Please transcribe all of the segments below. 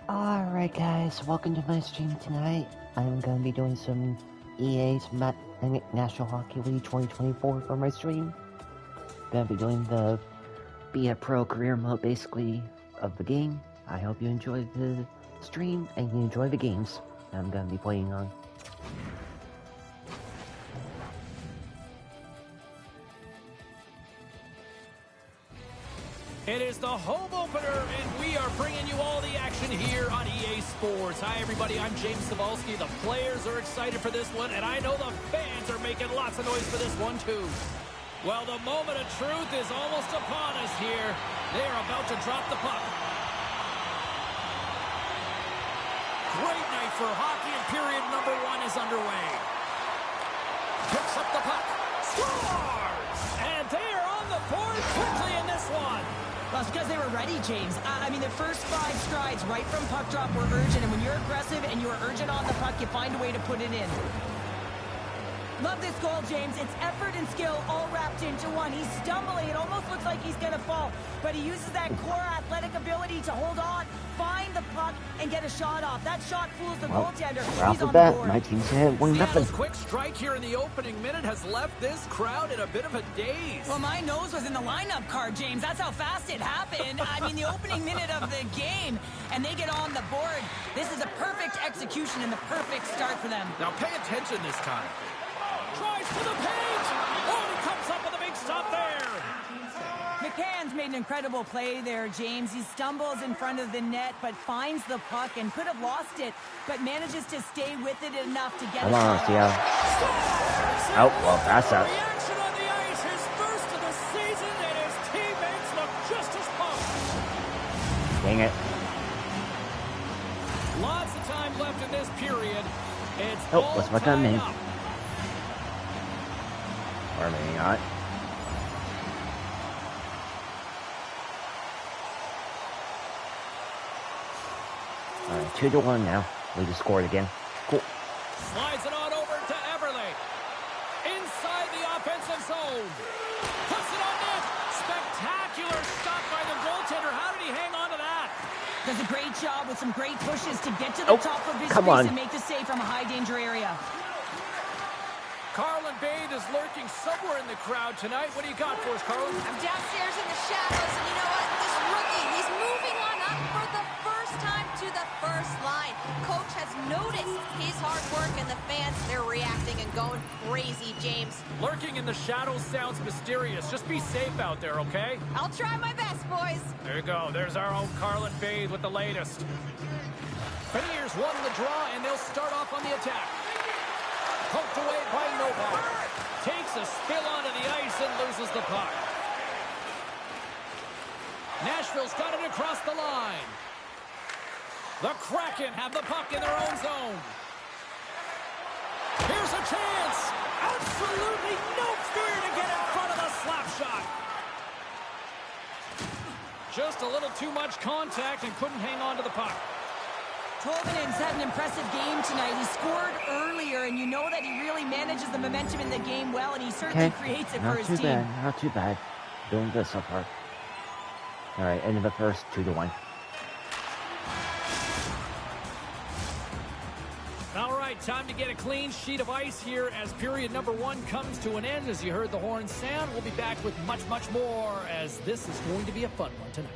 Alright guys, welcome to my stream tonight. I'm going to be doing some EA's National Hockey League 2024 for my stream. Going to be doing the Be a Pro career mode basically of the game. I hope you enjoy the stream and you enjoy the games I'm going to be playing on. It is the home opener, and we are bringing you all the action here on EA Sports. Hi, everybody. I'm James Cybulski. The players are excited for this one, and I know the fans are making lots of noise for this one, too. Well, the moment of truth is almost upon us here. They are about to drop the puck. Great night for hockey, and period number 1 is underway. Picks up the puck. Scores! And they are on the board quickly in this one. Well, it's because they were ready, James. I mean, the first 5 strides right from puck drop were urgent, and when you're aggressive and you're urgent on the puck, you find a way to put it in. Love this goal, James. It's effort and skill all wrapped into one. He's stumbling. It almost looks like he's going to fall, but he uses that core athletic ability to hold on, find the puck, and get a shot off. That shot fools the goaltender. He's on the board. My team's ahead 1-0. Seattle's quick strike here in the opening minute has left this crowd in a bit of a daze. Well, my nose was in the lineup card, James. That's how fast it happened. I mean, the opening minute of the game, and they get on the board. This is a perfect execution and the perfect start for them. Now pay attention this time. Tries to the paint. Oh, he comes up with a big stop there. McCann's made an incredible play there, James. He stumbles in front of the net, but finds the puck and could have lost it, but manages to stay with it enough to get it. Come on, Seattle. Oh, well, that's out. Reaction on the ice, his first of the season, and his teammates look just as pumped. Dang it. Lots of time left in this period. It's what's my gun name? Or maybe not. Alright, 2-1 now. We just scored again. Cool. Slides it on over to Everly. Inside the offensive zone. Puts it on net. Spectacular stop by the goaltender. How did he hang on to that? Does a great job with some great pushes to get to the top of his crease and make the save from a high danger area. Carlin Bade is lurking somewhere in the crowd tonight. What do you got for us, Carlin? I'm downstairs in the shadows, and you know what? This rookie, he's moving on up for the first time to the first line. Coach has noticed his hard work, and the fans, they're reacting and going crazy, James. Lurking in the shadows sounds mysterious. Just be safe out there, okay? I'll try my best, boys. There you go. There's our own Carlin Bade with the latest. Fenier's won the draw, and they'll start off on the attack. Poked away by Novak. Takes a spill onto the ice and loses the puck. Nashville's got it across the line. The Kraken have the puck in their own zone. Here's a chance. Absolutely no fear to get in front of the slap shot. Just a little too much contact and couldn't hang on to the puck. Tolvanen's had an impressive game tonight. He scored earlier, and you know that he really manages the momentum in the game well, and he certainly creates it for his team. Not too bad. Doing good so far. Alright, end of the first, 2-1. Alright, time to get a clean sheet of ice here as period number 1 comes to an end. As you heard the horn sound, we'll be back with much, much more, as this is going to be a fun one tonight.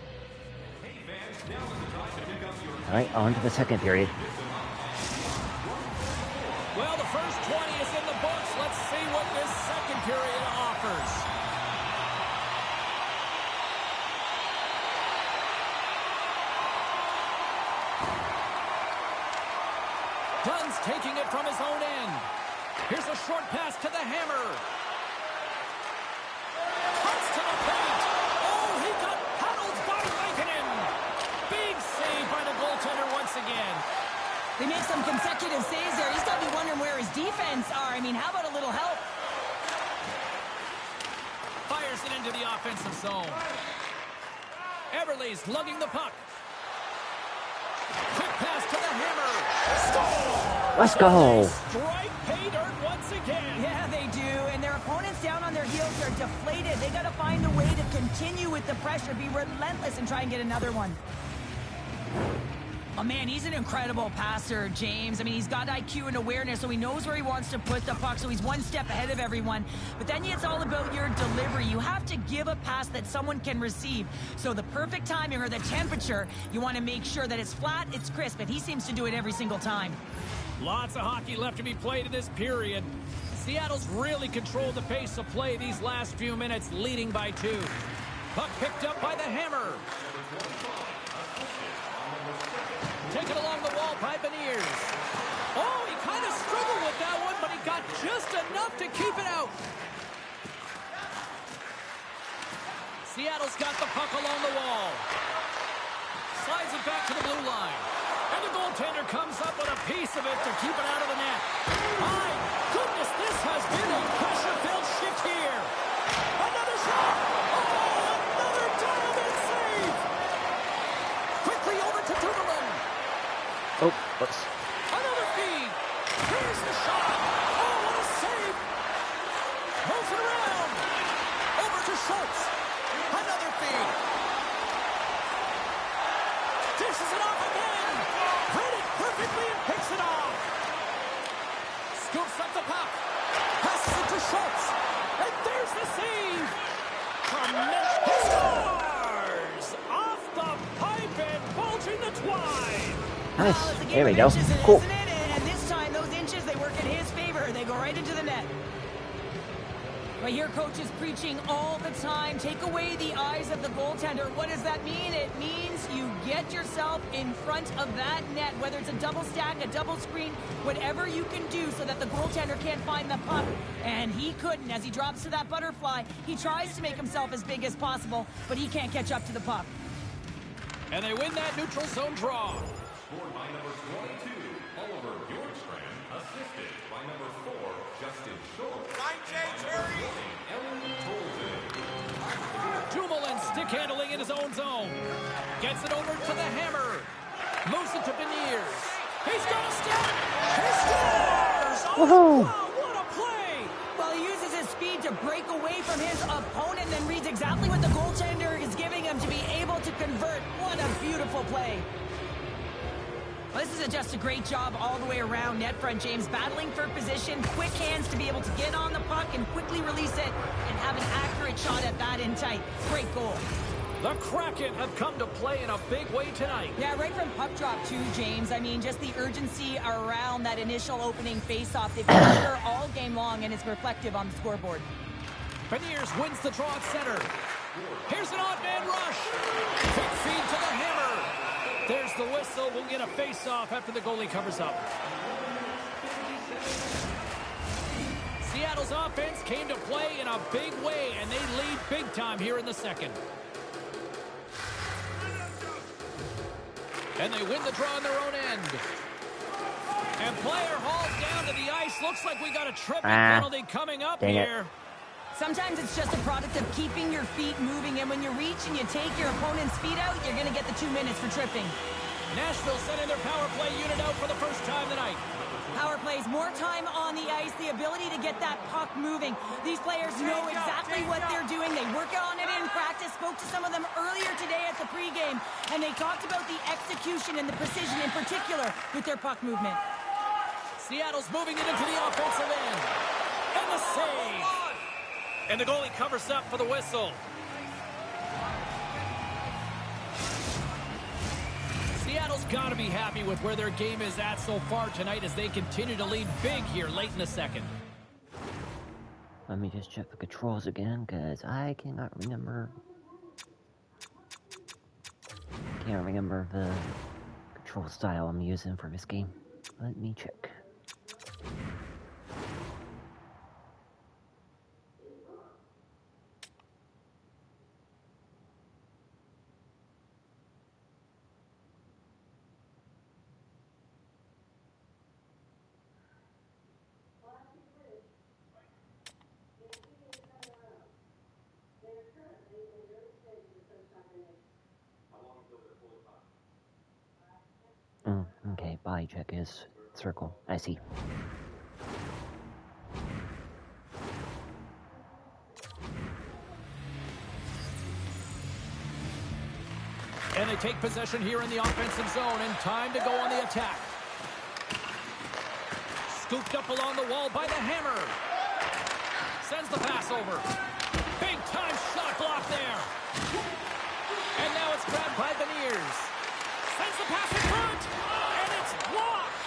Alright, on to the second period. Well, the first 20 is in the books. Let's see what this second period offers. Dunn's taking it from his own end. Here's a short pass to the hammer. Cuts to the paint. Oh, he got paddled by Lankinen. Big save by the goaltender once again. They make some consecutive saves there. He's got to be wondering where his defense are. I mean, how about a little help? Fires it into the offensive zone. Everly's lugging the puck. Quick pass to the hammer. Score! Let's go. Strike pay dirt once again. Yeah, they do. And their opponents down on their heels are deflated. They got to find a way to continue with the pressure, be relentless, and try and get another one. Oh, man, he's an incredible passer, James. I mean, he's got IQ and awareness, so he knows where he wants to put the puck, so he's one step ahead of everyone. But then it's all about your delivery. You have to give a pass that someone can receive. So the perfect timing or the temperature, you want to make sure that it's flat, it's crisp, and he seems to do it every single time. Lots of hockey left to be played in this period. Seattle's really controlled the pace of play these last few minutes, leading by 2. Puck picked up by the Hammer. Taken along the wall by Beniers. Oh, he kind of struggled with that one, but he got just enough to keep it out. Seattle's got the puck along the wall. Slides it back to the blue line. And the goaltender comes up with a piece of it to keep it out of the net. My goodness, this has been a pressure-filled shift here. Another shot. Oh, another dialed-in save. Quickly over to Dumoulin. Oh, whoops. Another feed. Here's the shot. Oh, what a save. Moves it around. Over to Schultz. Another feed. Dishes it off again. Read it perfectly and picks it off. Scoops up the puck. Passes it to Schultz. And there's the save. Tremendous. He scores. Off the pipe and bulging the twine. Nice. There we go. Cool. And this time, those inches, they work in his favor. They go right into the net. But here, coach is preaching all the time. Take away the eyes of the goaltender. What does that mean? It means you get yourself in front of that net, whether it's a double stack, a double screen, whatever you can do so that the goaltender can't find the puck. And he couldn't. As he drops to that butterfly, he tries to make himself as big as possible, but he can't catch up to the puck. And they win that neutral zone draw. Scored by number 22, Oliver Bjorkstrand, assisted by number 4, Justin Schultz. Dumoulin stick handling in his own zone. Gets it over to the Hammer. Moves it to Beniers. He's got a step. He scores! Oh, wow, what a play! Well, he uses his speed to break away from his opponent, then reads exactly what the goaltender is giving him to be able to convert. What a beautiful play. Well, this is just a great job all the way around net front, James. Battling for position, quick hands to be able to get on the puck and quickly release it and have an accurate shot at that in tight. Great goal. The Kraken have come to play in a big way tonight. Yeah, right from puck drop too, James. I mean, just the urgency around that initial opening face-off. They've been here all game long, and it's reflective on the scoreboard. Beniers wins the draw at center. Here's an odd man rush. Quick feed to the Hammer. There's the whistle. We'll get a face-off after the goalie covers up. Seattle's offense came to play in a big way, and they lead big time here in the second. And they win the draw on their own end. And player hauled down to the ice. Looks like we got a tripping penalty coming up here. Sometimes it's just a product of keeping your feet moving, and when you reach and you take your opponent's feet out, you're going to get the 2 minutes for tripping. Nashville sending their power play unit out for the first time tonight. Power plays, more time on the ice, the ability to get that puck moving. These players know exactly what they're doing. They work on it in practice. Spoke to some of them earlier today at the pregame, and they talked about the execution and the precision in particular with their puck movement. Seattle's moving it into the offensive end. And the save. And the goalie covers up for the whistle. Seattle's got to be happy with where their game is at so far tonight as they continue to lead big here late in the second. Let me just check the controls again, because I cannot remember. Can't remember the control style I'm using for this game. Let me check. Okay, body check is circle. I see. And they take possession here in the offensive zone, and time to go on the attack. Scooped up along the wall by the hammer. Sends the pass over. Big time shot block there. And now it's grabbed by Beniers. Sends the pass in front, and it's blocked.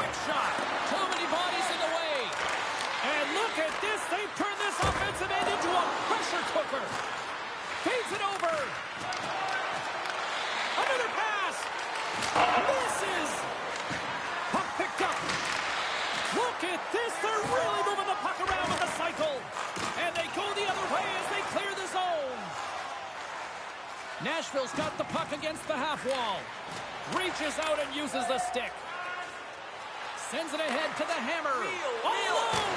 Quick shot. Too many bodies in the way. And look at this. They've turned this offensive end into a pressure cooker. Feeds it over. Another pass. Misses. Puck picked up. Look at this. They're really moving the puck around with the cycle. And they go the other way as they clear the zone. Nashville's got the puck against the half wall. Reaches out and uses the stick. Sends it ahead to the hammer. All alone.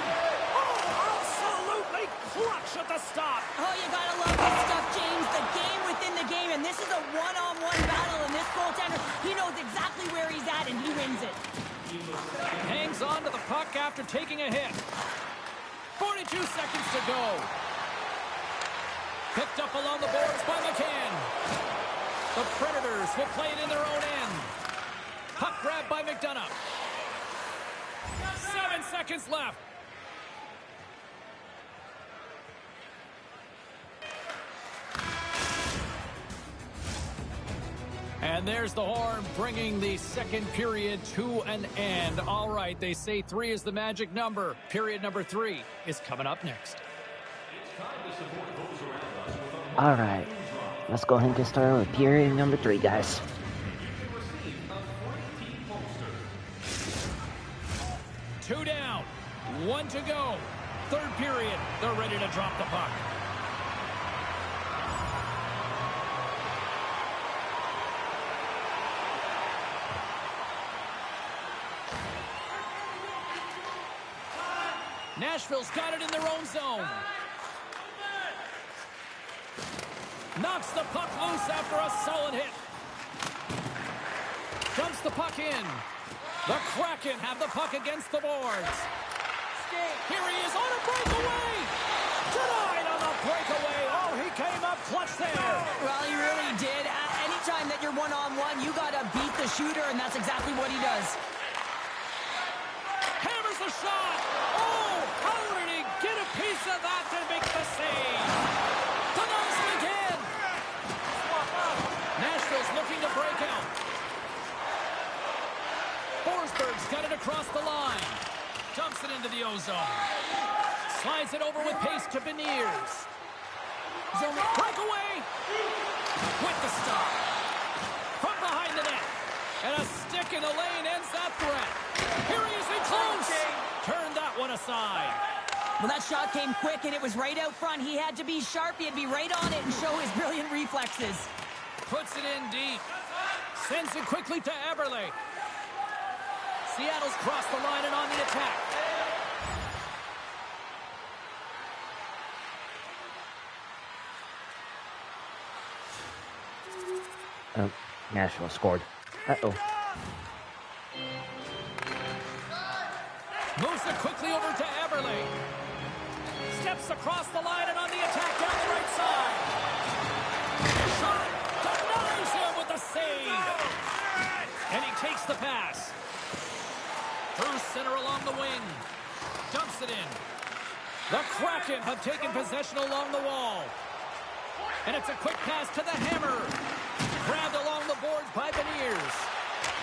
Oh, absolutely clutch at the stop. Oh, you gotta love this stuff, James. The game within the game, and this is a one-on-one battle, and this goaltender, he knows exactly where he's at, and he wins it. Hangs on to the puck after taking a hit. 42 seconds to go. Picked up along the boards by McCann. The Predators will play it in their own end. Puck grabbed by McDonough. 7 seconds left. And there's the horn, bringing the second period to an end. All right, they say 3 is the magic number. Period number 3 is coming up next. All right, let's go ahead and get started with period number 3, guys. Two down, 1 to go. Third period, they're ready to drop the puck. Nashville's got it in their own zone. Knocks the puck loose after a solid hit. Dumps the puck in. The Kraken have the puck against the boards. Here he is on a breakaway. Denied on the breakaway. Oh, he came up clutch there. Well, he really did. Anytime that you're one-on-one, you got to beat the shooter, and that's exactly what he does. Hammers the shot. Oh, how did he get a piece of that to make the save? Denies him again. Nashville's looking to break out. Forsberg's got it across the line. Dumps it into the ozone. Slides it over with pace to Beniers. Zone breakaway. With the stop. From behind the net. And a stick in the lane ends that threat. Here he is in close. Turn that one aside. Well, that shot came quick, and it was right out front. He had to be sharp. He had to be right on it and show his brilliant reflexes. Puts it in deep. Sends it quickly to Eberle. Seattle's crossed the line and on the attack. Oh, Nashville scored. Uh-oh. Moves it quickly over to Eberle. Steps across the line and on the attack down the right side. Shot denies him with the save. And he takes the pass. Through center along the wing. Dumps it in. The Kraken have taken possession along the wall. And it's a quick pass to the hammer. Grabbed along the boards by Beniers.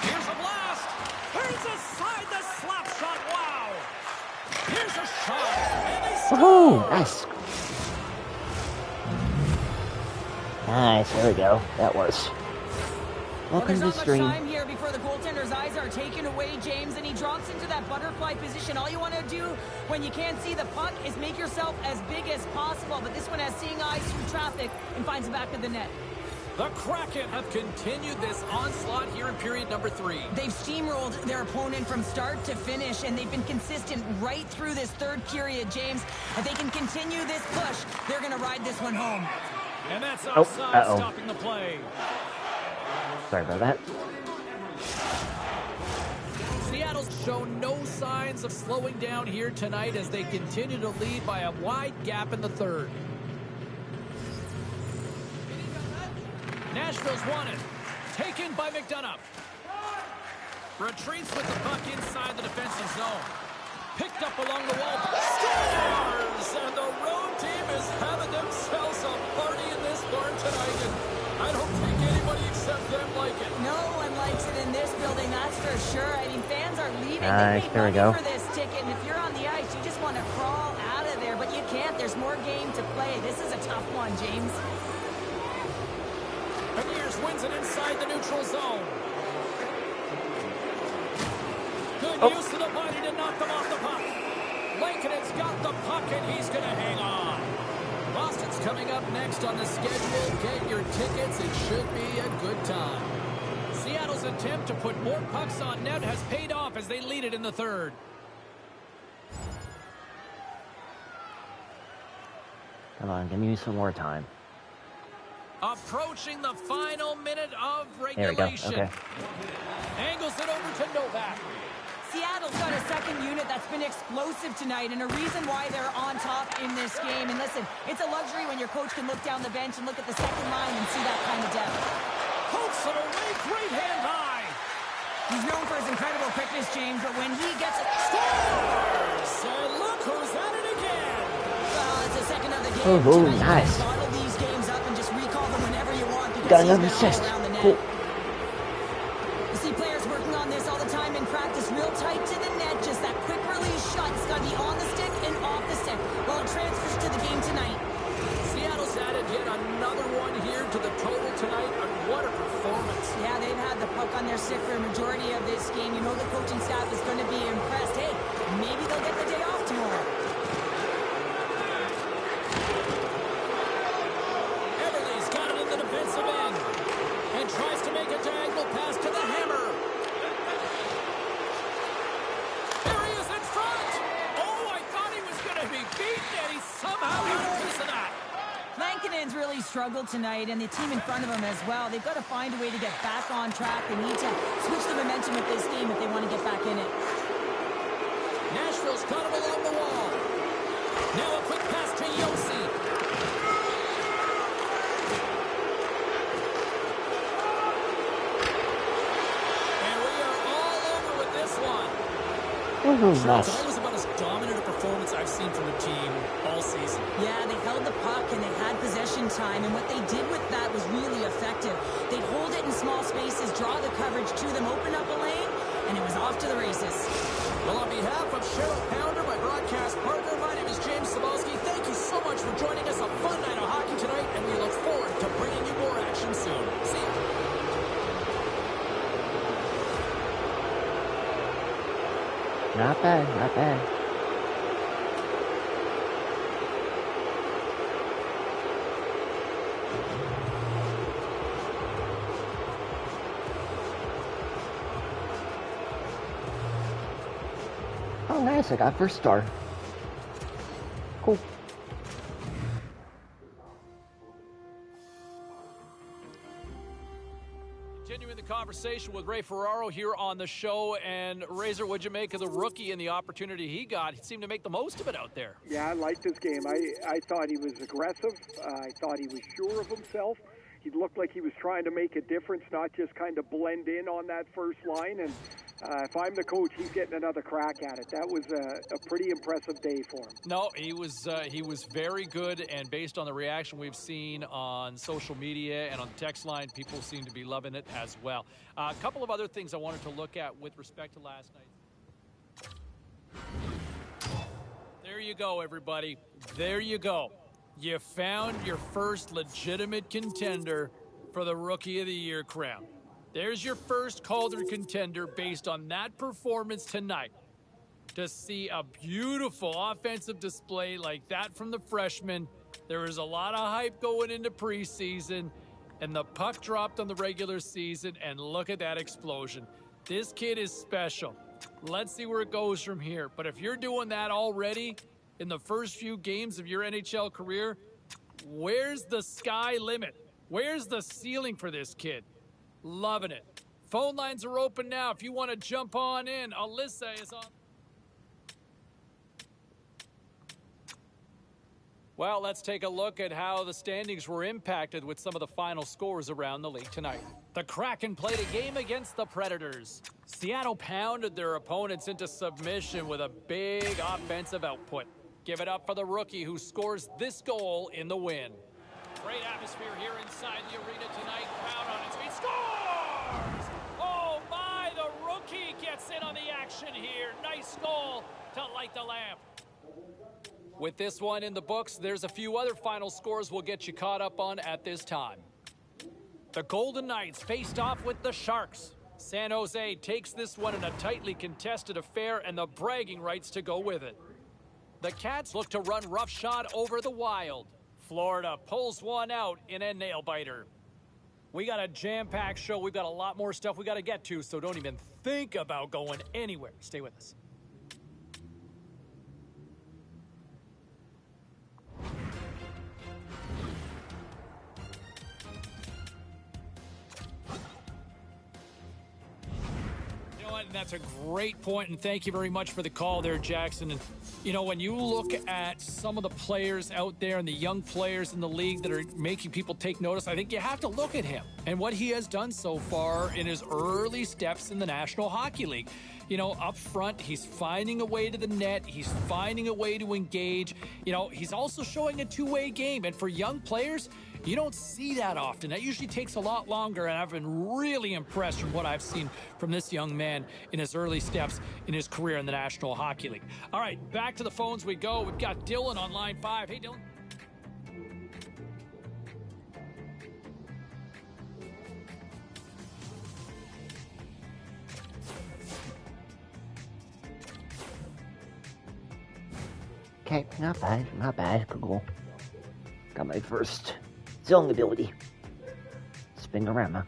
Here's a blast. Here's a side, the slap shot. Wow. Here's a shot. And they score. Woohoo! Nice. Nice, there we go. That was. Well, Welcome there's to the not much stream. time here before the goaltender's eyes are taken away, James, and he drops into that butterfly position. All you want to do when you can't see the puck is make yourself as big as possible, but this one has seeing eyes through traffic and finds the back of the net. The Kraken have continued this onslaught here in period number 3. They've steamrolled their opponent from start to finish, and they've been consistent right through this third period, James. If they can continue this push, they're going to ride this one home. And that's offside, stopping the play. Sorry about that. Seattle's shown no signs of slowing down here tonight as they continue to lead by a wide gap in the third. Nashville's won it. Taken by McDonough. Retreats with the puck inside the defensive zone. Picked up along the wall. Scores! And the road team is having themselves a party in this barn tonight. And I don't think anybody except them like it. No one likes it in this building, that's for sure. I mean, fans are leaving. Nice, They there we paid money go. for this ticket, and if you're on the ice, you just want to crawl out of there, but you can't. There's more game to play. This is a tough one, James. Beniers wins it inside the neutral zone. Good use of the body to knock them off the puck. Lankinen's got the puck, and he's going to hang on. Boston's coming up next on the schedule. Get your tickets. It should be a good time. Seattle's attempt to put more pucks on net has paid off as they lead it in the third. Come on, give me some more time. Approaching the final minute of There we go. regulation. Okay. Angles it over to Novak. Seattle's got a second unit that's been explosive tonight, and a reason why they're on top in this game. And listen, it's a luxury when your coach can look down the bench and look at the second line and see that kind of depth. Pokes it away, great hand high. He's known for his incredible quickness, James, but when he gets it... Scores! And look who's at it again. Well, it's the second of the game. Oh, Tonight, you can nice. bottle these games up and just recall them whenever you want because Got he's another been all assist. around the net. Cool. You see players working on this all the time in practice, real tight to the net, just that quick release shot. It's got to be on the stick and off the stick. Well, it transfers to the game tonight. Seattle's added yet another one here to the total tonight, and what a performance. Yeah, they've had the puck on their stick for a majority of this game. You know the coaching staff is going to be impressed. Hey, maybe they'll get the day off tomorrow. Everly's got it in the defensive end and tries to make a diagonal pass to the hammer. There he is in front. Oh, I thought he was going to be beaten, and he somehow got a piece of that. Lankinen's really struggled tonight, and the team in front of him as well. They've got to find a way to get back on track. They need to switch the momentum of this game if they want to get back in it. Nashville's got him along the wall. Now a quick pass to Yossi. And we are all over with this one. Woohoo, nice. That was about as dominant a performance I've seen from the team all season. Yeah, they held the puck and they had possession time, and what they did with that was really effective. They'd hold it in small spaces, draw the coverage to them, open up a lane, and it was off to the races. Well, on behalf of Cheryl Pounder, my broadcast partner, my name is James Cebulski. Thank you so much for joining us. A fun night of hockey tonight, and we look forward to bringing you more action soon. See you. Not bad, not bad. Oh, nice, I got first star. Cool. Continuing the conversation with Ray Ferraro here on the show. And Razor, what'd you make of the rookie and the opportunity he got? He seemed to make the most of it out there. Yeah, I liked his game. I thought he was aggressive. I thought he was sure of himself. He looked like he was trying to make a difference, not just kind of blend in on that first line. And if I'm the coach, he's getting another crack at it. That was a pretty impressive day for him. No, he was very good, and based on the reaction we've seen on social media and on the text line, people seem to be loving it as well. A couple of other things I wanted to look at with respect to last night. There you go, everybody. There you go. You found your first legitimate contender for the Rookie of the Year crown. There's your first Calder contender based on that performance tonight. To see a beautiful offensive display like that from the freshman, there was a lot of hype going into preseason, and the puck dropped on the regular season, and look at that explosion. This kid is special. Let's see where it goes from here. But if you're doing that already in the first few games of your NHL career, where's the sky limit? Where's the ceiling for this kid? Loving it. Phone lines are open now if you want to jump on in. Alyssa is on. Well, let's take a look at how the standings were impacted with some of the final scores around the league tonight. The Kraken played a game against the Predators. Seattle pounded their opponents into submission with a big offensive output. Give it up for the rookie who scores this goal in the win. Great atmosphere here inside the arena tonight. Crowd on its feet. Scores! Oh my, the rookie gets in on the action here. Nice goal to light the lamp. With this one in the books, there's a few other final scores we'll get you caught up on at this time. The Golden Knights faced off with the Sharks. San Jose takes this one in a tightly contested affair and the bragging rights to go with it. The Cats look to run roughshod over the Wild. Florida pulls one out in a nail-biter. We got a jam-packed show. We've got a lot more stuff we got to get to, so don't even think about going anywhere. Stay with us. And that's a great point, and thank you very much for the call there, Jackson. And you know, when you look at some of the players out there and the young players in the league that are making people take notice, I think you have to look at him and what he has done so far in his early steps in the National Hockey League. You know, up front, he's finding a way to the net. He's finding a way to engage. You know, he's also showing a two-way game. And for young players, you don't see that often. That usually takes a lot longer, and I've been really impressed from what I've seen from this young man in his early steps in his career in the National Hockey League. All right, back to the phones we go. We've got Dylan on line 5. Hey, Dylan. Okay, not bad, cool. Got my first zone ability. Spin-orama.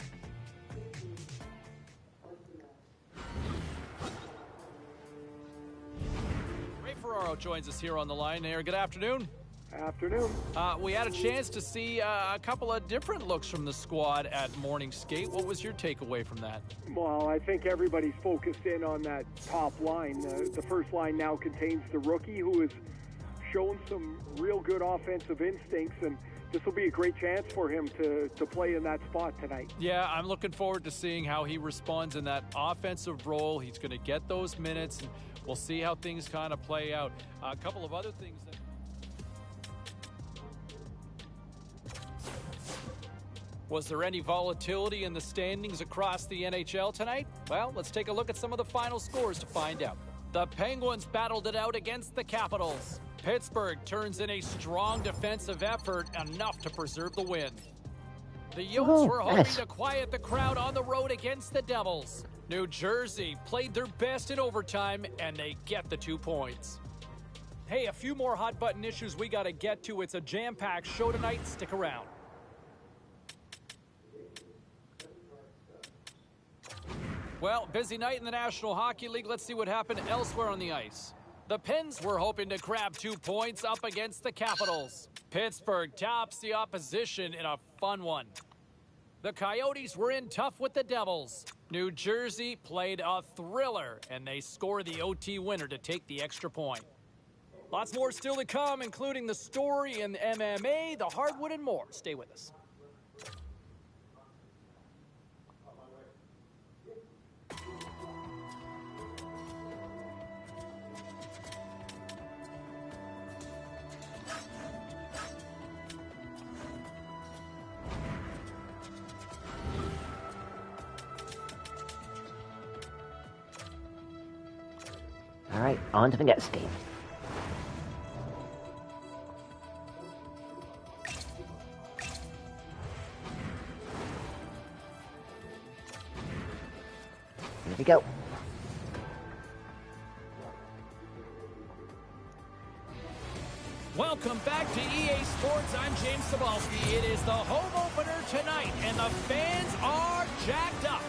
Ray Ferraro joins us here on the line there. Good afternoon. Afternoon. We had a chance to see a couple of different looks from the squad at morning skate. What was your takeaway from that? Well, I think everybody's focused in on that top line. The first line now contains the rookie who has shown some real good offensive instincts, and this will be a great chance for him to play in that spot tonight. Yeah, I'm looking forward to seeing how he responds in that offensive role. He's going to get those minutes, and we'll see how things kind of play out. A couple of other things that... Was there any volatility in the standings across the NHL tonight? Well, let's take a look at some of the final scores to find out. The Penguins battled it out against the Capitals. Pittsburgh turns in a strong defensive effort, enough to preserve the win. The Yotes were hoping to quiet the crowd on the road against the Devils. New Jersey played their best in overtime, and they get the 2 points. Hey, a few more hot-button issues we got to get to. It's a jam-packed show tonight. Stick around. Well, busy night in the National Hockey League. Let's see what happened elsewhere on the ice. The Pens were hoping to grab 2 points up against the Capitals. Pittsburgh tops the opposition in a fun one. The Coyotes were in tough with the Devils. New Jersey played a thriller, and they score the OT winner to take the extra point. Lots more still to come, including the story in MMA, the hardwood, and more. Stay with us. Alright, on to the next game. Here we go. Welcome back to EA Sports. I'm James Cebulski. It is the home opener tonight, and the fans are jacked up.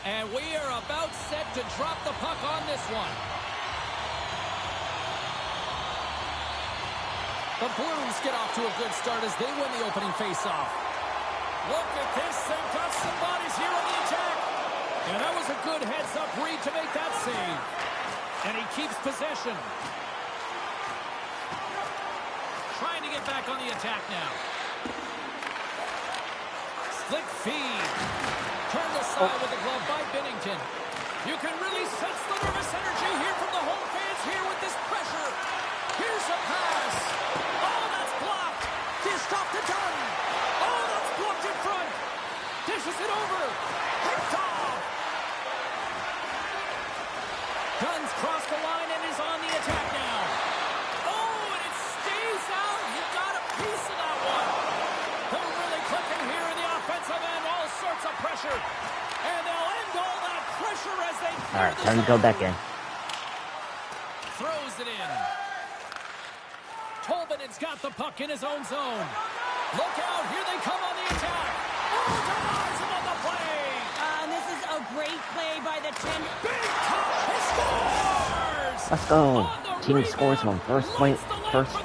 And we are about set to drop the puck on this one. The Blues get off to a good start as they win the opening faceoff. Look at this. They've got some bodies here on the attack. And that was a good heads-up read to make that save. And he keeps possession. Trying to get back on the attack now. Slick feed. Turned aside with the glove by Binnington. You can really sense the nervous energy here from the home fans here with this pressure. Here's a pass. Oh, that's blocked. Dished off to Dunn. Oh, that's blocked in front. Dishes it over. Picked off. Dunn's crossed the line and is on the attack now. Oh, and it stays out. He got a piece of that one. They're really clicking here in the offensive end. All sorts of pressure. And they'll end all that pressure as they... All right, time to go back in. Throws it in. Tolman has got the puck in his own zone. Look out, here they come on the attack. Oh, denies him on the play. And this is a great play by the 10. Big top, he scores! Let's go. Team scores on first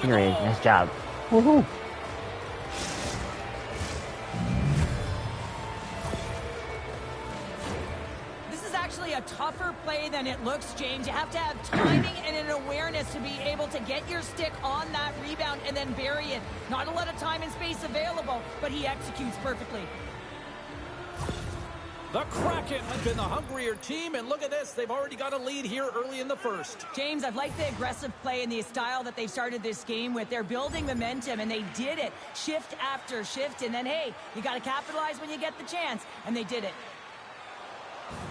period. Nice job. Woohoo! This is actually a tougher play than it looks, James. You have to have timing and an awareness to be able to get your stick on that rebound and then bury it. Not a lot of time and space available, but he executes perfectly. The Kraken have been the hungrier team, and look at this. They've already got a lead here early in the first. James, I've liked the aggressive play and the style that they've started this game with. They're building momentum, and they did it shift after shift. And then, hey, you got to capitalize when you get the chance, and they did it.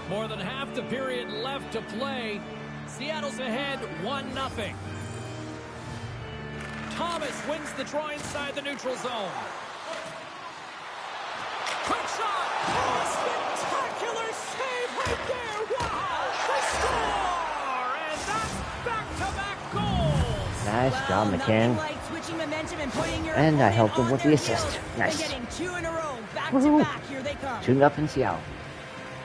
More than half the period left to play. Seattle's ahead 1-0. Thomas wins the draw inside the neutral zone. Quick shot! Oh, spectacular save right there! Wow! They score! And that's back-to-back goals! Nice job, McCann. Like switching momentum and putting your And I helped him on with their the assist. heels. Nice. They're getting 2 in a row, back-to-back. Here they come. 2-0 Seattle.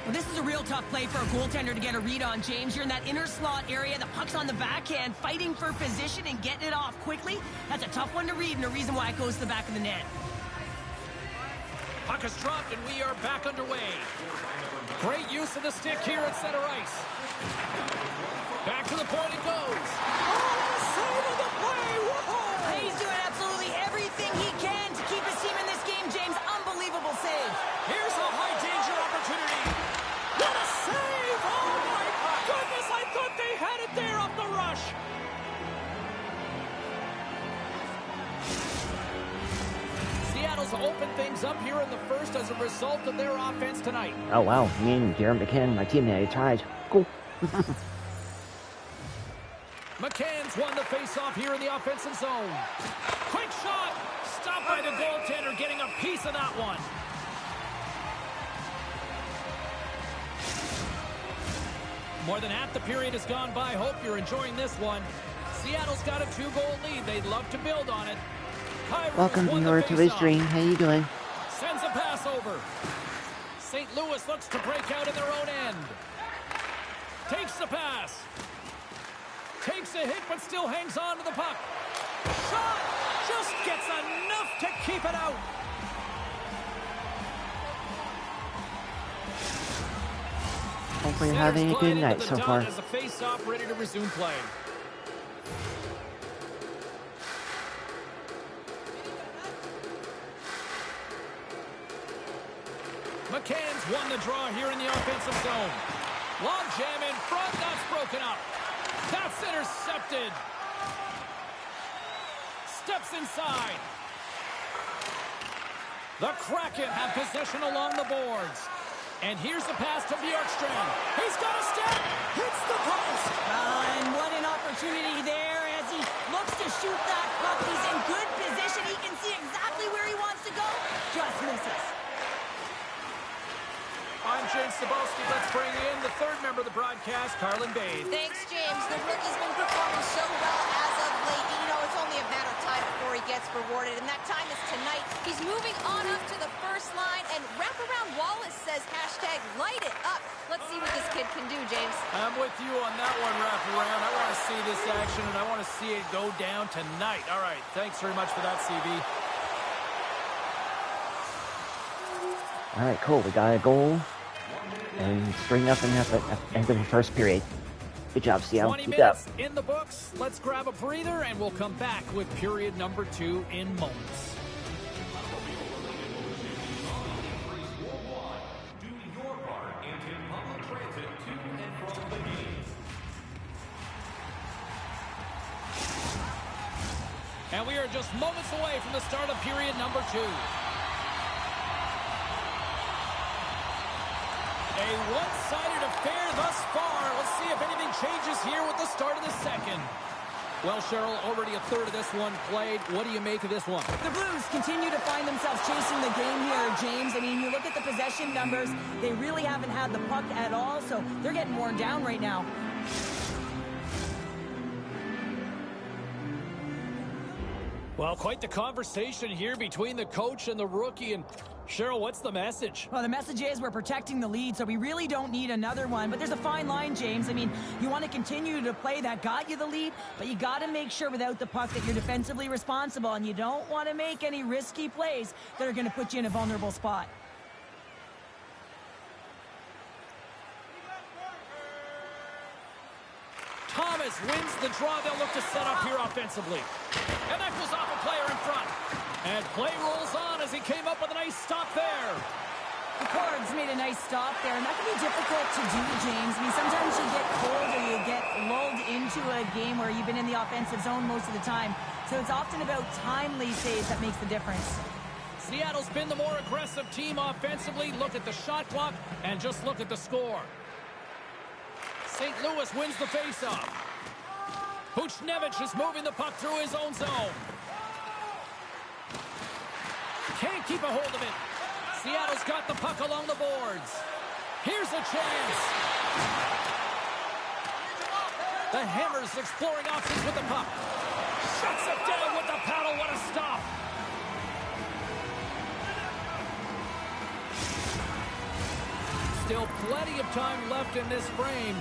Well, this is a real tough play for a goaltender to get a read on, James. You're in that inner slot area. The puck's on the backhand, fighting for position and getting it off quickly. That's a tough one to read, and a reason why it goes to the back of the net. Puck is dropped, and we are back underway. Great use of the stick here at center ice. Back to the point it goes. Oh, save of the play! Whoa! He's doing absolutely everything he can to keep his team in this game, James. Unbelievable save. Here's a high-danger opportunity. What a save! Oh, my goodness! I thought they had it there off the rush. Seattle's opened things up here in the first as a result of their offense tonight. Oh, wow. Me and Jared McCann, my teammate, tied. Cool. McCann's won the face-off here in the offensive zone. Quick shot! Stopped by the goaltender, getting a piece of that one. More than half the period has gone by. Hope you're enjoying this one. Seattle's got a 2-goal lead. They'd love to build on it. Kyrie's Welcome won viewer the to his faceoff. stream. How you doing? Sends a pass over. St. Louis looks to break out in their own end. Takes the pass. Takes a hit, but still hangs on to the puck. Shot! Just gets enough to keep it out. Hopefully you're having a good night so far. As a face-off ready to resume play. McCann's won the draw here in the offensive zone. Long jam in front, that's broken up. That's intercepted. Steps inside. The Kraken have possession along the boards. And here's the pass to Bjorkstrand. He's got a step. Hits the post. And what an opportunity there as he looks to shoot that puck. He's in good position. He can see exactly where he wants to go. Just misses. I'm James Cebulski. Let's bring in the third member of the broadcast, Carlin Bade. Thanks, James. The rookie's been performing so well as of late. You know, it's only a matter of time before he gets rewarded, and that time is tonight. He's moving on up to the first line, and Wraparound Wallace says hashtag light it up. Let's see what this kid can do, James. I'm with you on that one, Wraparound. I want to see this action, and I want to see it go down tonight. All right, thanks very much for that, CB. All right, cool. We got a goal. And 3-0 at the end of the first period. Good job, Seattle. 20 Keep it minutes up. in the books. Let's grab a breather, and we'll come back with period number 2 in moments. Do your part and take public transit to and from the games. And we are just moments away from the start of period number 2. A one-sided affair thus far. Let's see if anything changes here with the start of the second. Well, Cheryl, already a third of this one played. What do you make of this one? The Blues continue to find themselves chasing the game here, James. I mean, you look at the possession numbers, they really haven't had the puck at all, so they're getting worn down right now. Well, quite the conversation here between the coach and the rookie. And Cheryl, what's the message? Well, the message is we're protecting the lead, so we really don't need another one. But there's a fine line, James. I mean, you want to continue to play that got you the lead, but you got to make sure without the puck that you're defensively responsible, and you don't want to make any risky plays that are going to put you in a vulnerable spot. Thomas wins the draw. They'll look to set up here offensively. And that goes off a player in front. And play rolls on as he came up with a nice stop there. The Cords made a nice stop there, and that can be difficult to do, James. I mean, sometimes you get cold or you get lulled into a game where you've been in the offensive zone most of the time. So it's often about timely saves that makes the difference. Seattle's been the more aggressive team offensively. Look at the shot clock and just look at the score. St. Louis wins the faceoff. Buchnevich is moving the puck through his own zone. Can't keep a hold of it. Seattle's got the puck along the boards. Here's a chance. The Hammers exploring options with the puck. Shuts it down with the paddle. What a stop. Still plenty of time left in this frame.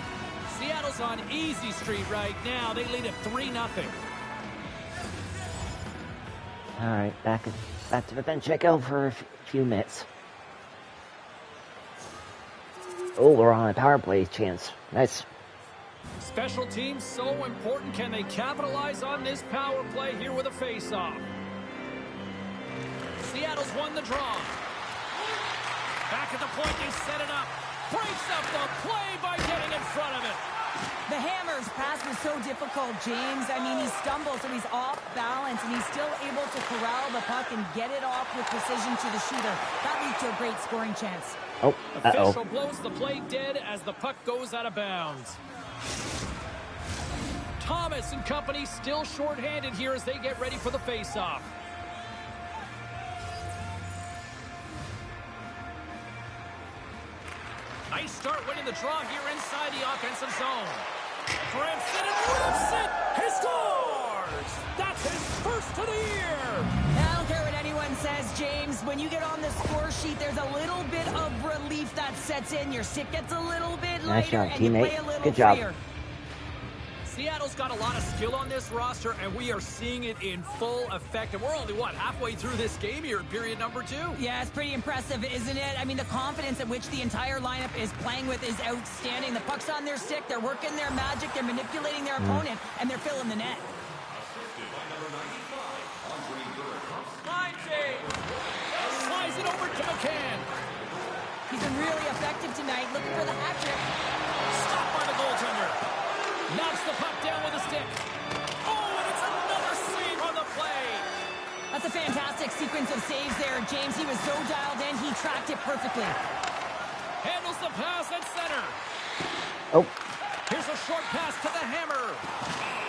Seattle's on easy street right now. They lead at 3-0. All right, back to the bench I go for a few minutes. Oh, we're on a power play chance. Nice. Special teams so important. Can they capitalize on this power play here with a face-off? Seattle's won the draw. Back at the point, they set it up. Breaks up the play by getting in front of it. The Hammers' pass was so difficult, James. I mean, he stumbles, so he's off balance, and he's still able to corral the puck and get it off with precision to the shooter. That leads to a great scoring chance. Oh, Official blows the play dead as the puck goes out of bounds. Thomas and company still shorthanded here as they get ready for the face-off. Nice start winning the draw here inside the offensive zone. Grimson and rips it. He scores! That's his first of the year. I don't care what anyone says, James. When you get on the score sheet, there's a little bit of relief that sets in. Your stick gets a little bit Nice lighter, job, and you teammate. play a little Good job. freer. Seattle's got a lot of skill on this roster, and we are seeing it in full effect. And we're only, halfway through this game here in period number 2? Yeah, it's pretty impressive, isn't it? I mean, the confidence at which the entire lineup is playing with is outstanding. The puck's on their stick, they're working their magic, they're manipulating their opponent, and they're filling the net. Slides it over to McCann. He's been really effective tonight, looking for the hat trick. Stopped by the goaltender. Knocks the puck down with a stick. Oh, and it's another save on the play. That's a fantastic sequence of saves there, James. He was so dialed in, he tracked it perfectly. Handles the pass at center. Oh. Here's a short pass to the Hammer.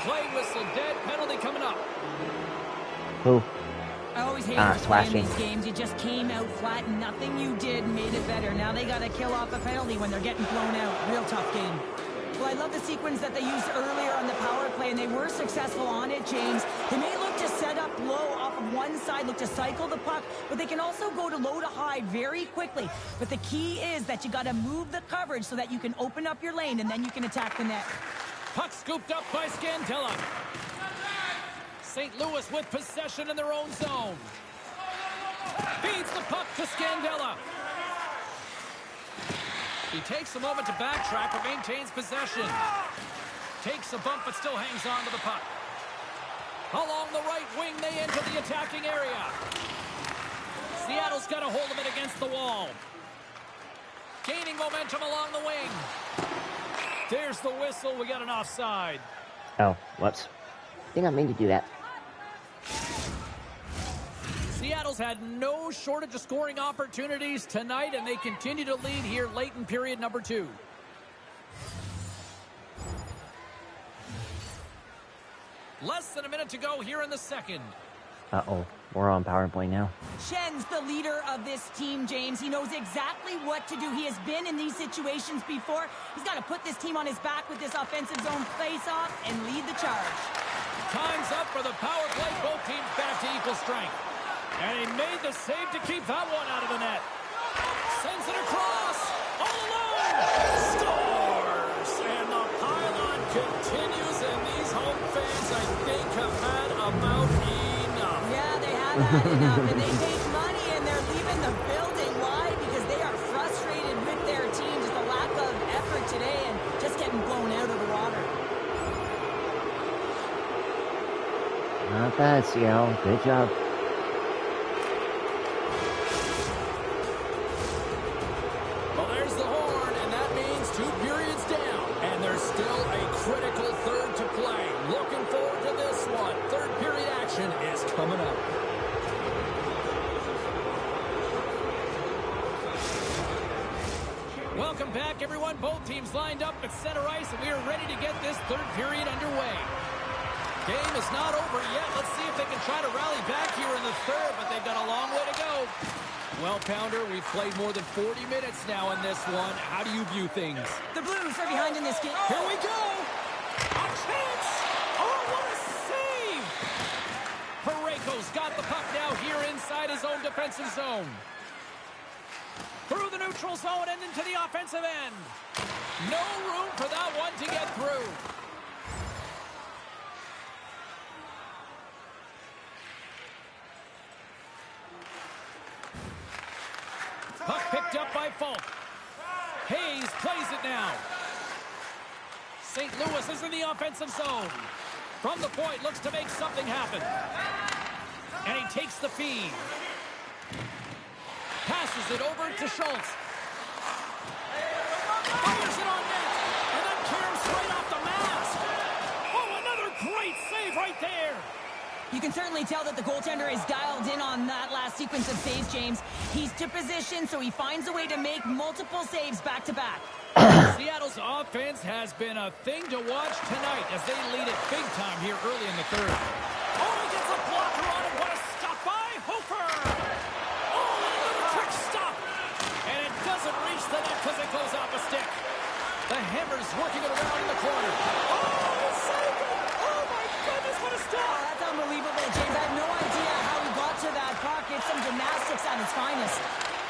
Play whistle dead. Penalty coming up. Who? I always hate playing slashing. these games. You just came out flat and nothing you did made it better. Now they got to kill off a penalty when they're getting blown out. Real tough game. Well, I love the sequence that they used earlier on the power play, and they were successful on it, James. They may look to set up low off of one side, look to cycle the puck, but they can also go to low to high very quickly. But the key is that you got to move the coverage so that you can open up your lane, and then you can attack the net. Puck scooped up by Scandella. St. Louis with possession in their own zone. Feeds the puck to Scandella. He takes a moment to backtrack but maintains possession. Takes a bump, but still hangs on to the puck. Along the right wing, they enter the attacking area. Seattle's got a hold of it against the wall. Gaining momentum along the wing. There's the whistle. We got an offside. Oh, whoops. Did not mean to do that. Seattle's had no shortage of scoring opportunities tonight, and they continue to lead here late in period number 2. Less than a minute to go here in the second. Uh-oh. We're on power play now. Schen's the leader of this team, James. He knows exactly what to do. He has been in these situations before. He's got to put this team on his back with this offensive zone face-off and lead the charge. Time's up for the power play. Both teams back to equal strength. And he made the save to keep that one out of the net. Sends it across. All alone. Scores. And the pylon continues. And these home fans, I think, have had about enough. Yeah, they have had enough. And they paid money and they're leaving the building. Why? Because they are frustrated with their team. Just a lack of effort today and just getting blown out of the water. Not bad, Seattle. Good job. Well, there's the horn, and that means 2 periods down. And there's still a critical third to play. Looking forward to this one. Third period action is coming up. Welcome back, everyone. Both teams lined up at center ice, and we are ready to get this third period underway. Game is not over yet. Let's see if they can try to rally back here in the third, but they've got a long way to go. Well, Pounder, we've played more than 40 minutes now in this one. How do you view things? The Blues are behind in this game. Here we go. A chance. Oh, what a save. Parayko's got the puck now here inside his own defensive zone. Through the neutral zone and into the offensive end. No room for that one to get through. Puck picked up by Falk. Hayes plays it now. St. Louis is in the offensive zone. From the point, looks to make something happen. And he takes the feed. Passes it over to Schultz. Fires it on net. And that caroms right off the mask. Oh, another great save right there. You can certainly tell that the goaltender is dialed in on that last sequence of saves, James. He's to position, so he finds a way to make multiple saves back-to-back. Seattle's offense has been a thing to watch tonight as they lead it big time here early in the third. Oh, he gets a blocker on it. What a stop by Hofer. Oh, another quick stop. And it doesn't reach the net because it goes off a stick. The Hammers working it around in the corner. Oh, he saved it. Oh, my goodness, what a stop. Oh, that's unbelievable, James. I have no idea how he got to that puck. It's some gymnastics at its finest.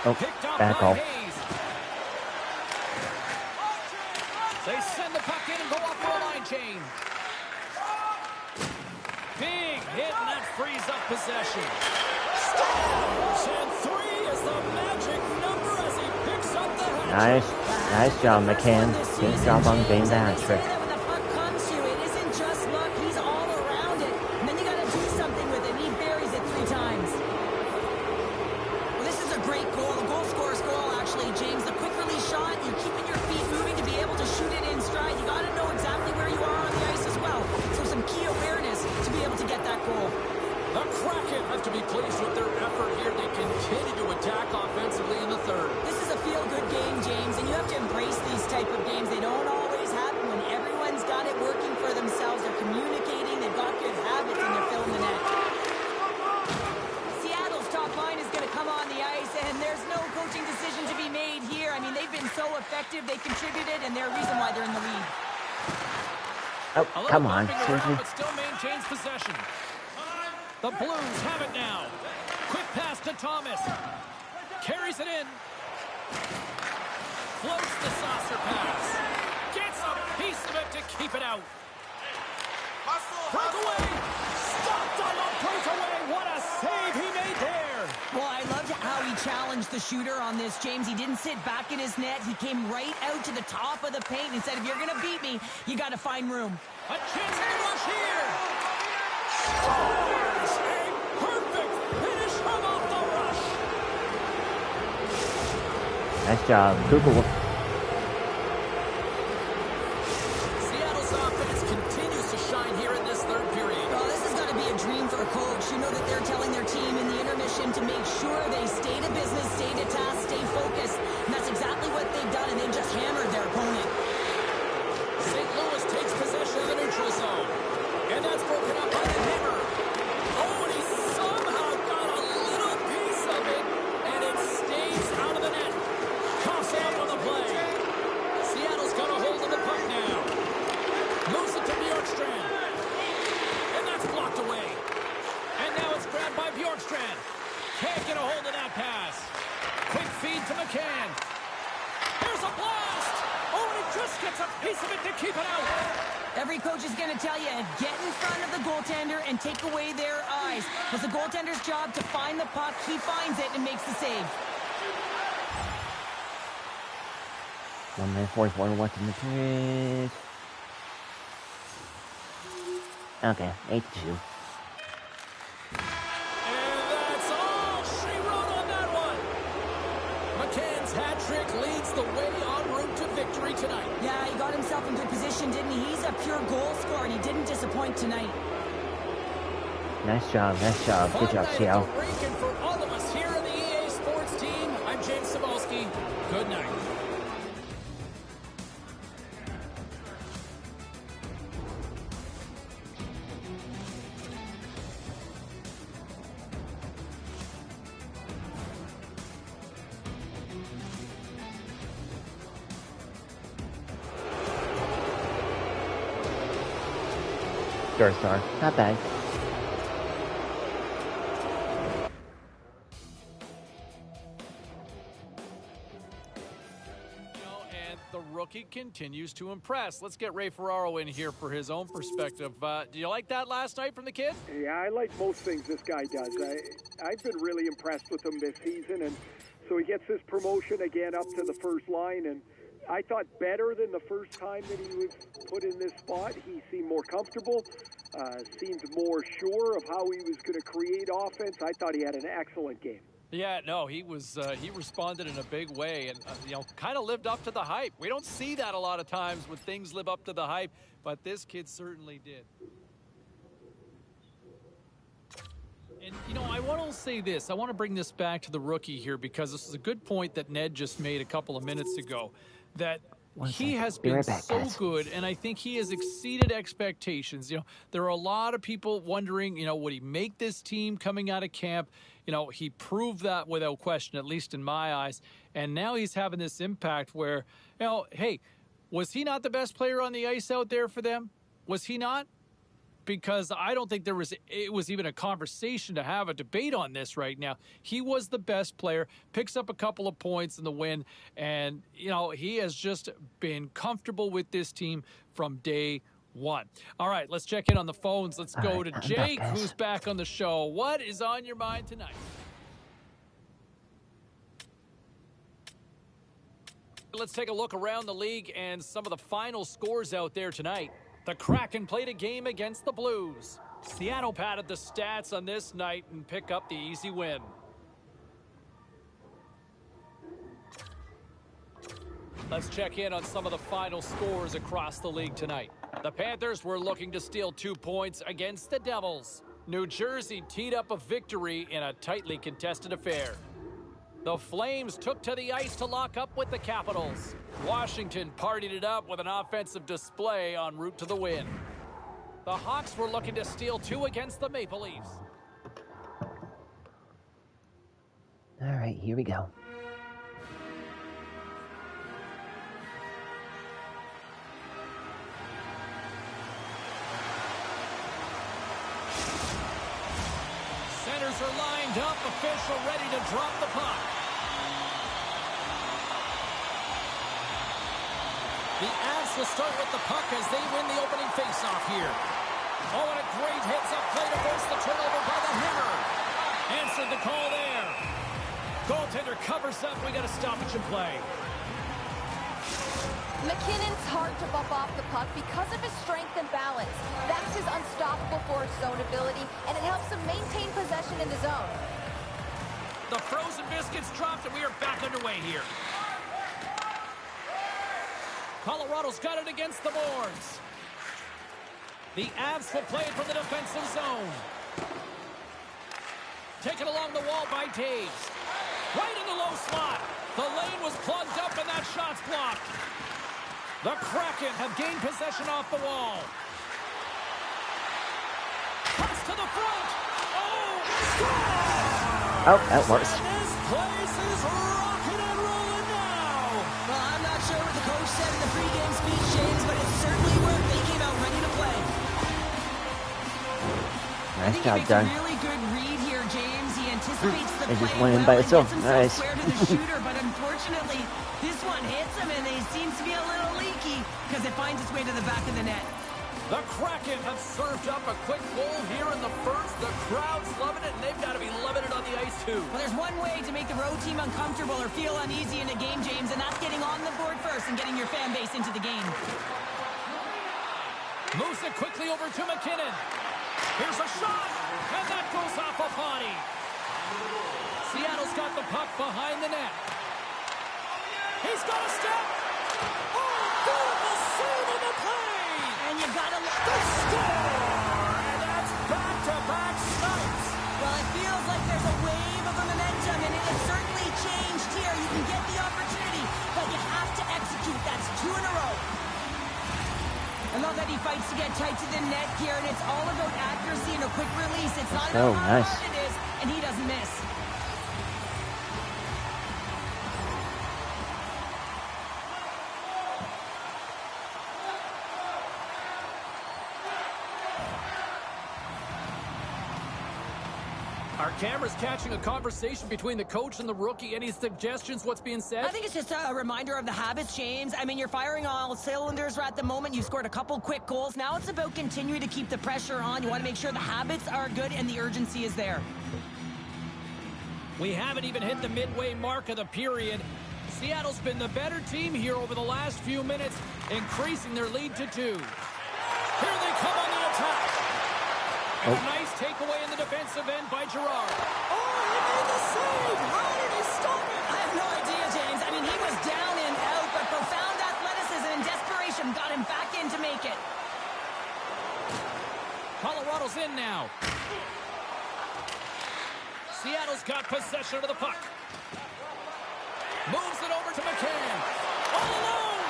Oh, Picked up bad by call. Hayes. They send the puck in and go off for a line change. Big hit, and that frees up possession. Scores, and 3 is the magic number as he picks up the hat. Nice job, McCann. Good job on getting the hat trick. When the puck comes to you, it isn't just luck. He's all around it. And then you got to do something with it. He buries it 3 times. Well, this is a great goal. A goal scorer's goal, actually, James. The quick release shot, you're keeping your feet moving to be able to shoot it in stride. You got to know exactly where you are on the ice as well. So some key awareness to be able to get that goal. The Kraken have to be pleased with their effort here. They continue to attack offensively in the third. This is a feel-good game, James, and you have to embrace these type of games. They don't always happen when everyone's got it working for themselves. They're communicating, they've got good habits, and they're filling the net. Seattle's top line is going to come on the ice, and there's no coaching decision to be made here. I mean, they've been so effective, they contributed, and they're a reason why they're in the lead. Oh, come on. Seriously? But still maintains possession. The Blues have it now. Quick pass to Thomas. Carries it in. Floats the saucer pass. Gets a piece of it to keep it out. Breakaway. Stopped on the breakaway. What a save he made there. Well, I loved how he challenged the shooter on this, James. He didn't sit back in his net. He came right out to the top of the paint and said, if you're going to beat me, you got to find room. A chance to rush here. Scores! A perfect finish from off the rush. Nice job. Google. Seattle's offense continues to shine here in this third period. Oh, this is going to be a dream for a coach. You know that they're telling their team in the intermission to make sure they stay to business, stay to task, stay focused. And that's exactly what they've done, and they've just hammered their opponent. St. Louis takes possession of the neutral zone. And that's broken up by the hammer. Oh, and he somehow got a little piece of it, and it stays out of the net. Coughs off on the play. Seattle's got a hold of the puck now. Moves it to Bjorkstrand. And that's blocked away. And now it's grabbed by Bjorkstrand. Can't get a hold of that pass. Quick feed to McCann. Here's a blast. Oh, and he just gets a piece of it to keep it out. Every coach is going to tell you, get in front of the goaltender and take away their eyes. It's the goaltender's job to find the puck. He finds it and makes the save. 1 minute 44 left in the period. Okay, 8-2. And that's all she wrote on that one. McCann's hat trick leads the way en route to victory tonight. Yeah, he got himself in good position, didn't he? He's a pure goal scorer, and he didn't disappoint tonight. Nice job, nice job. Good job, Seattle. Fun night at the rink, and for all of us here on the EA Sports team, I'm James Cybulski. Good night. Star. Not bad. And the rookie continues to impress. Let's get Ray Ferraro in here for his own perspective. Do you like that last night from the kid? Yeah, I like most things this guy does. I've been really impressed with him this season, and so he gets this promotion again up to the first line, and I thought better than the first time that he was put in this spot. He seemed more comfortable, seemed more sure of how he was going to create offense. I thought he had an excellent game. Yeah, no, he responded in a big way and, kind of lived up to the hype. We don't see that a lot of times when things live up to the hype, but this kid certainly did. And, I want to say this. I want to bring this back to the rookie here because this is a good point that Ned just made a couple of minutes ago, that he has been so good, and I think he has exceeded expectations. There are a lot of people wondering, would he make this team coming out of camp? He proved that without question, at least in my eyes. And now he's having this impact where, hey, was he not the best player on the ice out there for them? Was he not? Because I don't think it was even a conversation to have a debate on this right now. He was the best player, picks up a couple of points in the win, and, he has just been comfortable with this team from day one. All right, let's check in on the phones. Let's go to Jake, who's back on the show. What is on your mind tonight? Let's take a look around the league and some of the final scores out there tonight. The Kraken played a game against the Blues. Seattle padded the stats on this night and pick up the easy win. Let's check in on some of the final scores across the league tonight. The Panthers were looking to steal 2 points against the Devils. New Jersey teed up a victory in a tightly contested affair. The Flames took to the ice to lock up with the Capitals. Washington partied it up with an offensive display en route to the win. The Hawks were looking to steal 2 against the Maple Leafs. All right, here we go. Centers are lined up, official ready to drop the puck. The Avs will start with the puck as they win the opening faceoff here. Oh, and a great hits up play to force the turnover by the Hammer. Answered the call there. Goaltender covers up. We got a stoppage in play. McKinnon's hard to bump off the puck because of his strength and balance. That's his unstoppable forward zone ability, and it helps him maintain possession in the zone. The frozen biscuits dropped, and we are back underway here. Colorado's got it against the boards. The Avs will play it from the defensive zone. Taken along the wall by Taves. Right in the low slot. The lane was plugged up, and that shot's blocked. The Kraken have gained possession off the wall. Pass to the front. Oh, score! Oh, that works. This place is rocking and rolling now. Well, I'm not sure what the coach said in the pregame speech, James, but it certainly worked. They came out ready to play. Nice job, Doug. A really good read here, James. He anticipates the They play just went in well by and itself. gets himself Nice. square to the shooter, but unfortunately, this one hits him, and he seems to be a little leaky because it finds its way to the back of the net. The Kraken have served up a quick goal here in the first. The crowd's loving it, and they've got to be loving it on the ice, too. Well, there's one way to make the road team uncomfortable or feel uneasy in a game, James, and that's getting on the board first and getting your fan base into the game. Moves it quickly over to McKinnon. Here's a shot, and that goes off a body. Seattle's got the puck behind the net. He's got a step. Oh, beautiful save on the play. And you got to The score, and that's back-to-back snipes. Well, it feels like there's a wave of momentum, and it has certainly changed here. You can get the opportunity, but you have to execute. That's 2 in a row. I love that he fights to get tight to the net here, and it's all about accuracy and a quick release. It's not about how hard it is, and he doesn't miss. Our camera's catching a conversation between the coach and the rookie. Any suggestions what's being said? I think it's just a reminder of the habits, James. I mean, you're firing on all cylinders at the moment. You've scored a couple quick goals. Now it's about continuing to keep the pressure on. You want to make sure the habits are good and the urgency is there. We haven't even hit the midway mark of the period. Seattle's been the better team here over the last few minutes, increasing their lead to 2. Here they come on the attack. And a nice takeaway in the defensive end by Girard. Oh, he made the save! How did he stop it? I have no idea, James. I mean, he was down and out, but profound athleticism and desperation got him back in to make it. Colorado's in now. Seattle's got possession of the puck. Moves it over to McCann. All alone!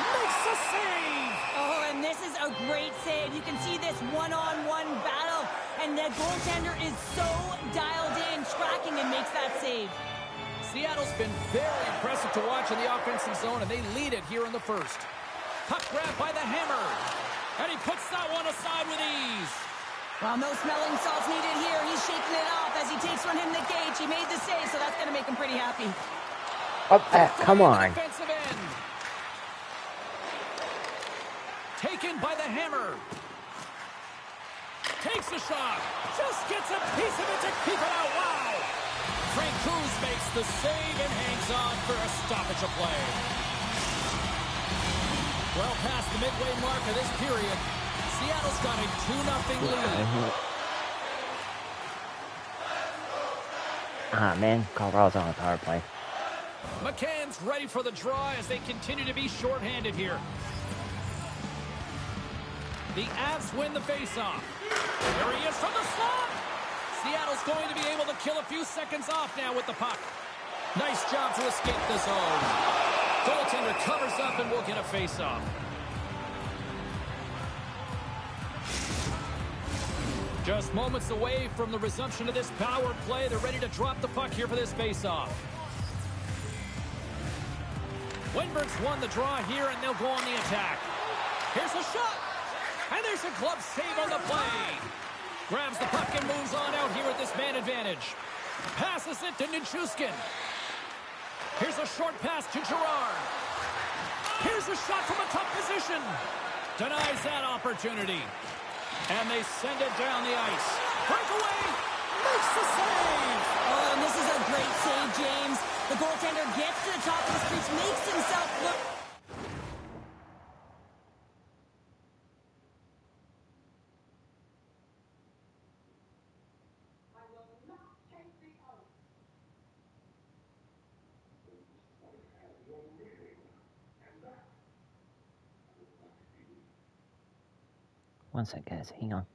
Makes a save! Oh, and this is a great save. You can see this one-on-one battle, and the goaltender is so dialed in, tracking, and makes that save. Seattle's been very impressive to watch in the offensive zone, and they lead it here in the first. Puck grab by the Hammer, and he puts that one aside with ease. Well, no smelling salts needed here. He's shaking it off as he takes one in the cage. He made the save, so that's going to make him pretty happy. Oh, come on. Defensive end. Taken by the Hammer. Takes a shot. Just gets a piece of it to keep it out. Wow. Frank Cruz makes the save and hangs on for a stoppage of play. Well past the midway mark of this period, Seattle's got a 2-0 lead. Ah, man. Colorado's on a power play. McCann's ready for the draw as they continue to be shorthanded here. The Avs win the faceoff. There he is from the slot. Seattle's going to be able to kill a few seconds off now with the puck. Nice job to escape the zone. Goaltender covers up and will get a faceoff. Just moments away from the resumption of this power play. They're ready to drop the puck here for this faceoff. Winberg's won the draw here, and they'll go on the attack. Here's a shot. And there's a glove save on the play. Grabs the puck and moves on out here at this man advantage. Passes it to Nichushkin. Here's a short pass to Girard. Here's a shot from a tough position. Denies that opportunity. And they send it down the ice. Breakaway. makes the save. Oh, and this is a great save, James. The goaltender gets to the top of the crease, makes himself look... One sec, guys. Hang on.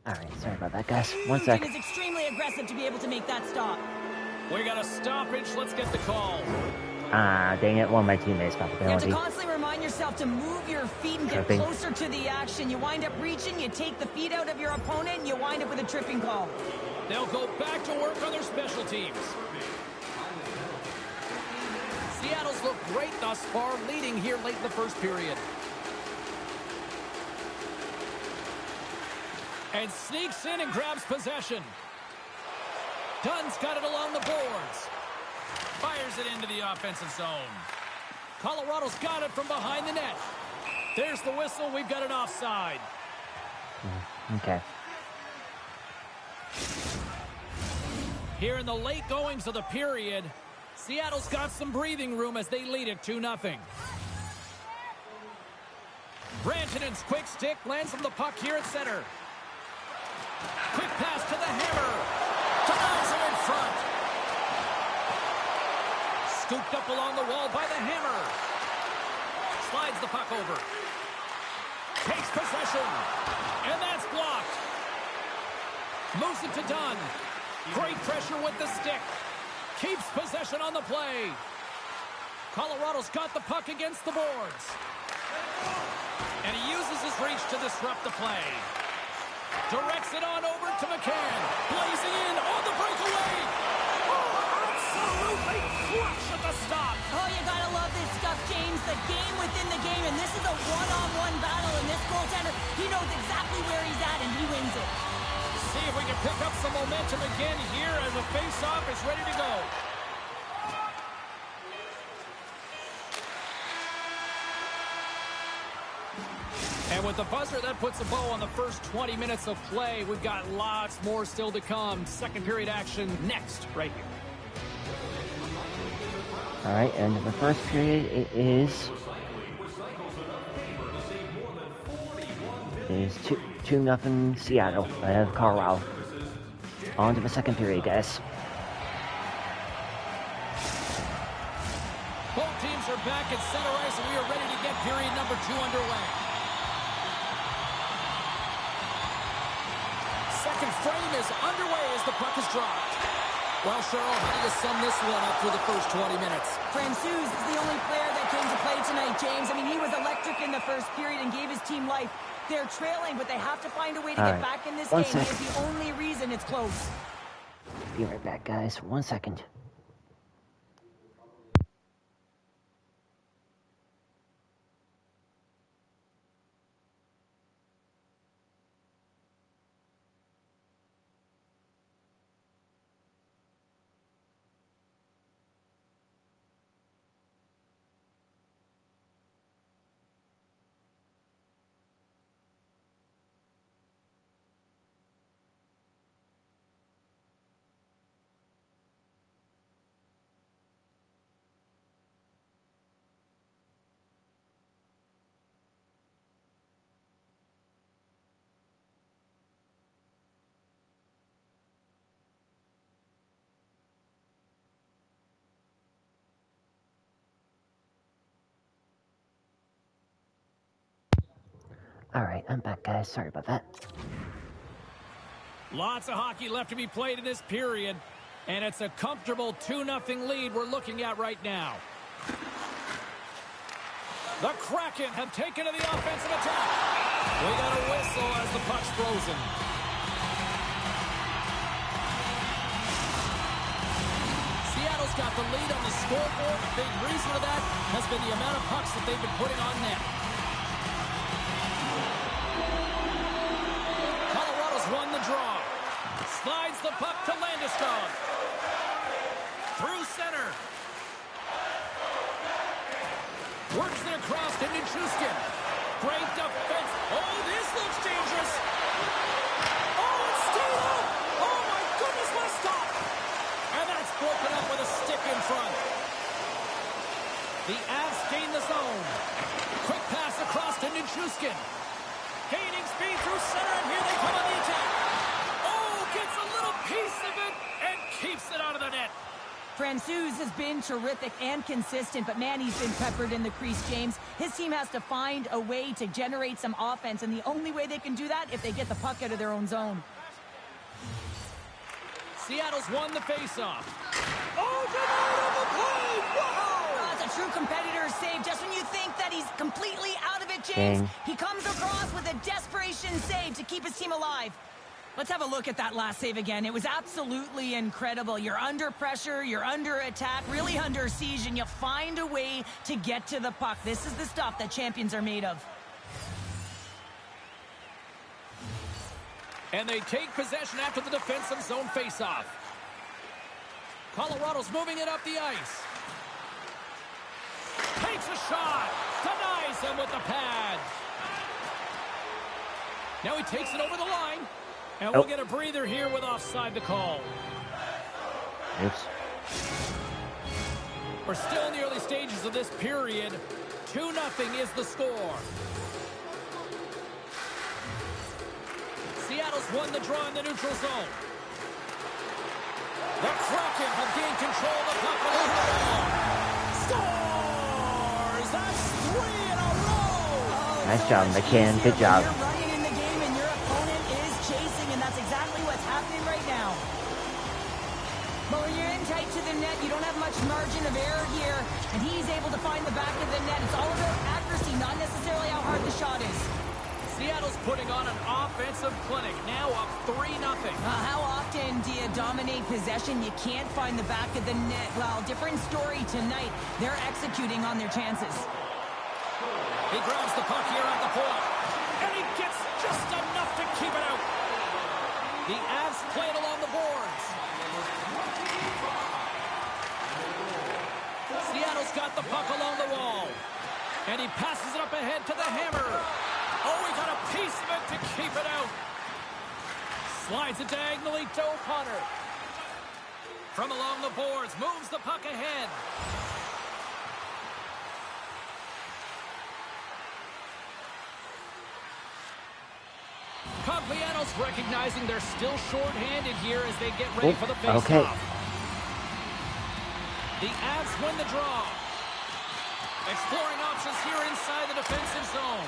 Alright, sorry about that, guys. One sec. Nugent is extremely aggressive to be able to make that stop. We got a stoppage. Let's get the call. Ah, dang it. One of my teammates got the You have to penalty. constantly remind yourself to move your feet and get Tripping. closer to the action. You wind up reaching, you take the feet out of your opponent, and you wind up with a tripping call. They'll go back to work on their special teams. Seattle's looked great thus far, leading here late in the first period. And sneaks in and grabs possession. Dunn's got it along the boards. Fires it into the offensive zone. Colorado's got it from behind the net. There's the whistle. We've got an offside. Okay. Here in the late goings of the period, Seattle's got some breathing room as they lead it 2-0. Brantonen's quick stick lands from the puck here at center. Quick pass to the hammer. Denies him in front. Scooped up along the wall by the hammer. Slides the puck over. Takes possession. And that's blocked. Moves it to Dunn. Great pressure with the stick. Keeps possession on the play. Colorado's got the puck against the boards. And he uses his reach to disrupt the play. Directs it on over to McCann. Blazing in on the breakaway. Oh, absolutely flush at the stop. Oh, you gotta love this stuff, James. The game within the game, and this is a one-on-one battle, and this goaltender, he knows exactly where he's at, and he wins it. See if we can pick up some momentum again here as the face-off is ready to go. And with the buzzer, that puts a bow on the first 20 minutes of play. We've got lots more still to come. Second period action next, right here. Alright, and in the first period, it is 2-0 Seattle ahead of Colorado. On to the second period, guys. Both teams are back at center ice, and we are ready to get period number 2 underway. Second frame is underway as the puck is dropped. Well, Cheryl, how do you sum this one up through the first 20 minutes? Francouz is the only player that came to play tonight, James. I mean, he was electric in the first period and gave his team life. They're trailing, but they have to find a way to get back in this game. It's the only reason it's close. Be right back, guys. 1 second. Alright, I'm back, guys. Sorry about that. Lots of hockey left to be played in this period, and it's a comfortable 2-0 lead we're looking at right now. The Kraken have taken to the offensive attack. We got a whistle as the puck's frozen. Seattle's got the lead on the scoreboard. A big reason for that has been the amount of pucks that they've been putting on net. Colorado's won the draw. Slides the puck to Landeskog. Through center. Works it across to Nichushkin. Great defense. Oh, this looks dangerous. Oh, it's stayed up. Oh, my goodness, what a stop. And that's broken up with a stick in front. The Avs gain the zone. Quick pass across to Nichushkin. Gaining speed through center, and here they come on the attack. Oh, gets a little piece of it and keeps it out of the net. Francouz has been terrific and consistent, but man, he's been peppered in the crease, James. His team has to find a way to generate some offense, and the only way they can do that if they get the puck out of their own zone. Seattle's won the faceoff. Oh, denied on the play! Wow! That's a true competitor's save. Just when you think that he's completely out of it, James, Dang. he comes across with a desperation save to keep his team alive. Let's have a look at that last save again. It was absolutely incredible. You're under pressure, you're under attack, really under siege, and you find a way to get to the puck. This is the stuff that champions are made of. And they take possession after the defensive zone faceoff. Colorado's moving it up the ice. Takes a shot. Denies him with the pad. Now he takes it over the line. And we'll get a breather here with offside the call. Oops. We're still in the early stages of this period. 2-0 is the score. Seattle's won the draw in the neutral zone. The Kraken have gained control of the puck along the wall. Scores! That's 3 in a row! Nice job, McCann. Good job. You're running in the game and your opponent is chasing, and that's exactly what's happening right now. But when you're in tight to the net, you don't have much margin of error here, and he's able to find the back of the net. It's all about accuracy, not necessarily how hard the shot is. Seattle's putting on an offensive clinic, now up 3-0. How often do you dominate possession? You can't find the back of the net. Well, different story tonight. They're executing on their chances. He grabs the puck here at the point, and he gets just enough to keep it out. The Avs play it along the boards. Seattle's got the puck along the wall, and he passes it up ahead to the Hammer. Oh, he got a piece of it to keep it out. Slides it diagonally to O'Connor. From along the boards, moves the puck ahead. Cogliano's recognizing they're still short-handed here as they get ready for the face-off. Okay. The Avs win the draw. Exploring options here inside the defensive zone.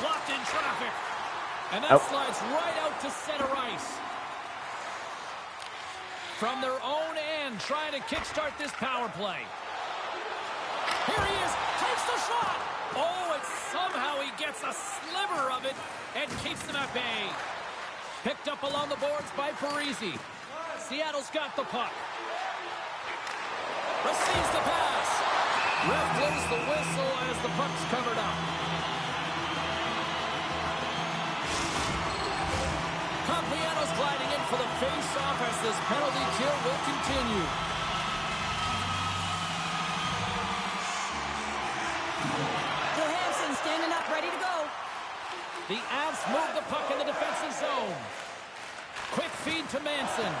Blocked in traffic. And that slides right out to center ice. From their own end, trying to kickstart this power play. Here he is, takes the shot. Oh, and somehow he gets a sliver of it and keeps them at bay. Picked up along the boards by Parisi. Seattle's got the puck. Receives the pass. Ref blows the whistle as the puck's covered up. Cogliano's gliding in for the face-off as this penalty kill will continue. Johansson standing up, ready to go. The Avs move the puck in the defensive zone. Quick feed to Manson.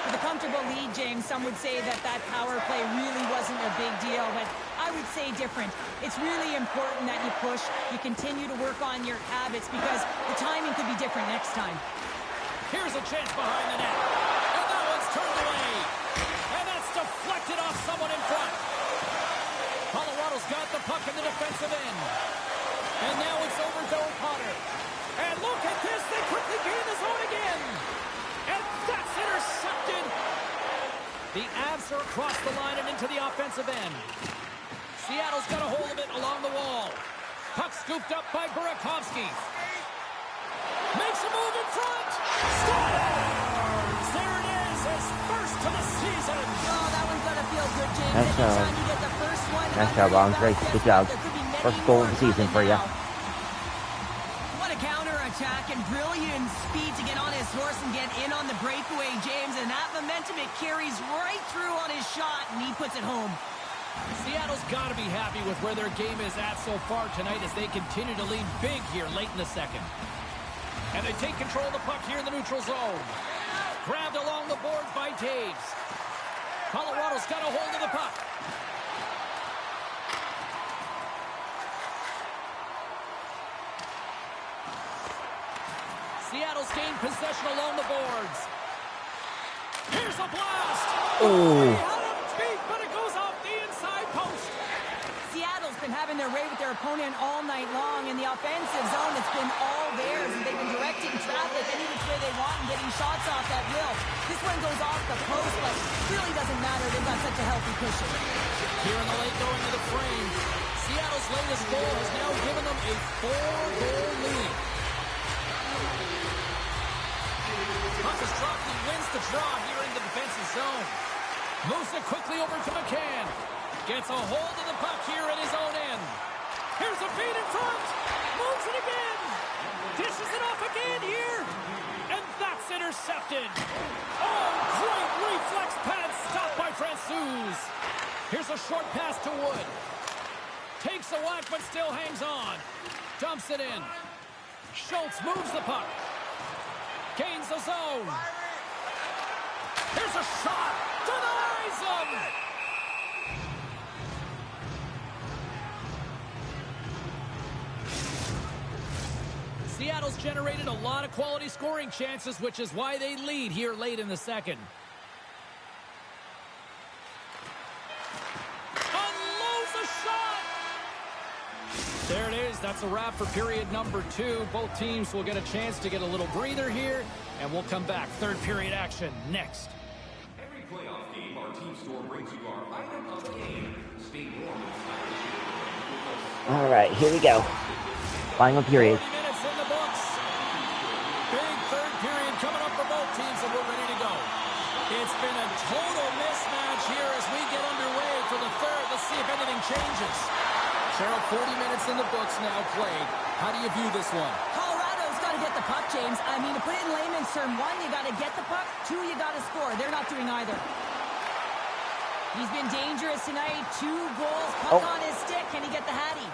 With a comfortable lead, James, some would say that that power play really wasn't a big deal, but I would say different. It's really important that you push, you continue to work on your habits because the timing could be different next time. Here's a chance behind the net. And that one's turned away. And that's deflected off someone in front. Colorado's got the puck in the defensive end. And now it's over to O'Connor. And look at this, they quickly gain the zone again. And that's intercepted. The Avs are across the line and into the offensive end. Seattle's got a hold of it along the wall. Puck scooped up by Burakovsky. Makes a move in front. Scores! There it is, his first to the season. Oh, that one's got to feel That's, Every time you get the first one nice under job, your Ron. belt, Great. there Good job. could be many First goal of more the season coming for you. now. What a counter-attack and brilliant speed to get on his horse and get in on the breakaway, James. And that momentum, it carries right through on his shot, and he puts it home. Seattle's got to be happy with where their game is at so far tonight as they continue to lead big here late in the second. And they take control of the puck here in the neutral zone. Grabbed along the boards by Taves. Colorado's got a hold of the puck. Seattle's gained possession along the boards. Here's a blast. Oh. He had him beat, but it goes off the inside post. Seattle's been having their way with their opponent all night long. In the offensive zone, it's been all theirs, and they've been directing traffic any which way they want and getting shots off at will. This one goes off the post, but really doesn't matter. They've got such a healthy cushion. Here in the late going to the frame, Seattle's latest goal has now given them a 4-goal lead. Puck is dropped, and he wins the draw here in the defensive zone. Moves it quickly over to McCann. Gets a hold of the puck here at his own end. Here's a feed in front. Moves it again. Dishes it off again here. And that's intercepted. Oh, great reflex pass stopped by Francouz. Here's a short pass to Wood. Takes a whack but still hangs on. Dumps it in. Schultz moves the puck. Gains the zone. Here's a shot. Denies him. Seattle's generated a lot of quality scoring chances, which is why they lead here late in the second. Unloads a shot! There it is. That's a wrap for period number 2. Both teams will get a chance to get a little breather here, and we'll come back. Third period action next. Every playoff game, our team store brings you our item of the game. Stay warm and stylish. All right, here we go. Final period. 40 minutes in the books. Big third period coming up for both teams, and we're ready to go. It's been a total mismatch here as we get underway for the third. Let's see if anything changes. Cheryl, 40 minutes in the books now played. How do you view this one? Colorado's got to get the puck, James. I mean, to put it in layman's term, 1, you got to get the puck. 2, you got to score. They're not doing either. He's been dangerous tonight. 2 goals, puck on his stick. Can he get the Hattie?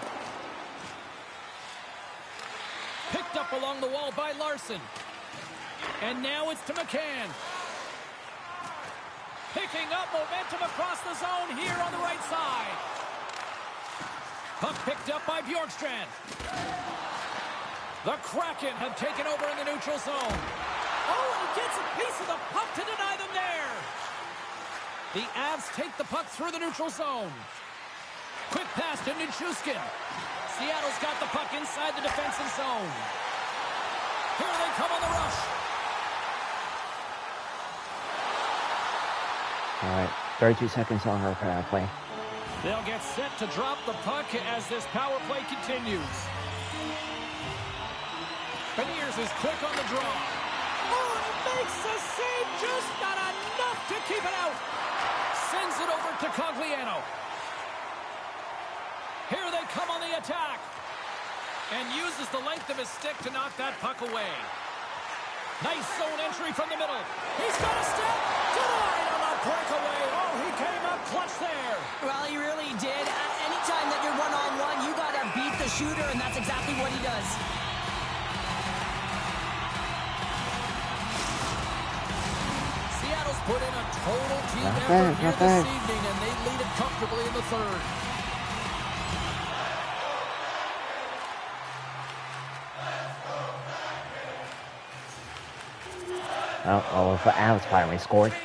Picked up along the wall by Larson. And now it's to McCann. Picking up momentum across the zone here on the right side. Puck picked up by Bjorkstrand. The Kraken have taken over in the neutral zone. Oh, and he gets a piece of the puck to deny them there. The Avs take the puck through the neutral zone. Quick pass to Nichushkin. Seattle's got the puck inside the defensive zone. Here they come on the rush. All right, 32 seconds on our power play. They'll get set to drop the puck as this power play continues. Beniers is quick on the draw. Oh, he makes the save, just not enough to keep it out. Sends it over to Cogliano. Here they come on the attack. And uses the length of his stick to knock that puck away. Nice zone entry from the middle. He's got a step. Denied on the breakaway. Oh, he came up clutch there. Well, he really did. Anytime that you're one-on-one, you got to beat the shooter, and that's exactly what he does. Seattle's put in a total team effort here this evening, and they lead it comfortably in the third. Oh, the Avs finally scored. The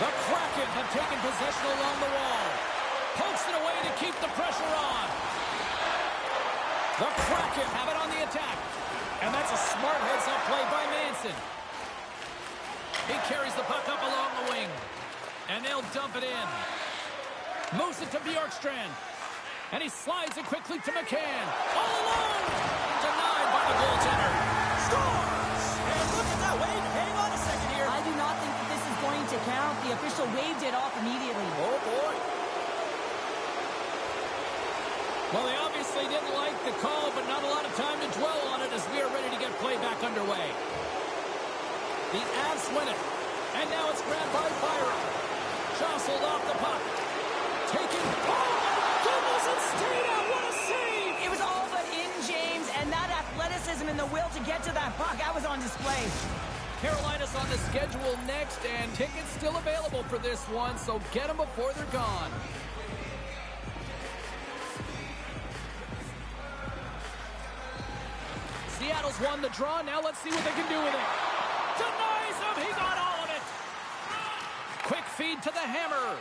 Kraken have taken possession along the wall. Pokes it away to keep the pressure on. The Kraken have it on the attack. And that's a smart heads-up play by Manson. He carries the puck up along the wing. And they'll dump it in. Moves it to Bjorkstrand. And he slides it quickly to McCann. All alone! Denied by the goaltender. Scores! And look at that way he count. The official waved it off immediately. Oh, boy. Well, they obviously didn't like the call, but not a lot of time to dwell on it as we are ready to get play back underway. The Avs win it. And now it's grabbed by Byron. Jostled off the puck. Taken. Oh, my goodness, it stayed out. What a save. It was all but in, James, and that athleticism and the will to get to that puck, that was on display. Carolina's on the schedule next, and tickets still available for this one, so get them before they're gone. Seattle's won the draw. Now let's see what they can do with it. Denies him. He got all of it. Quick feed to the hammer.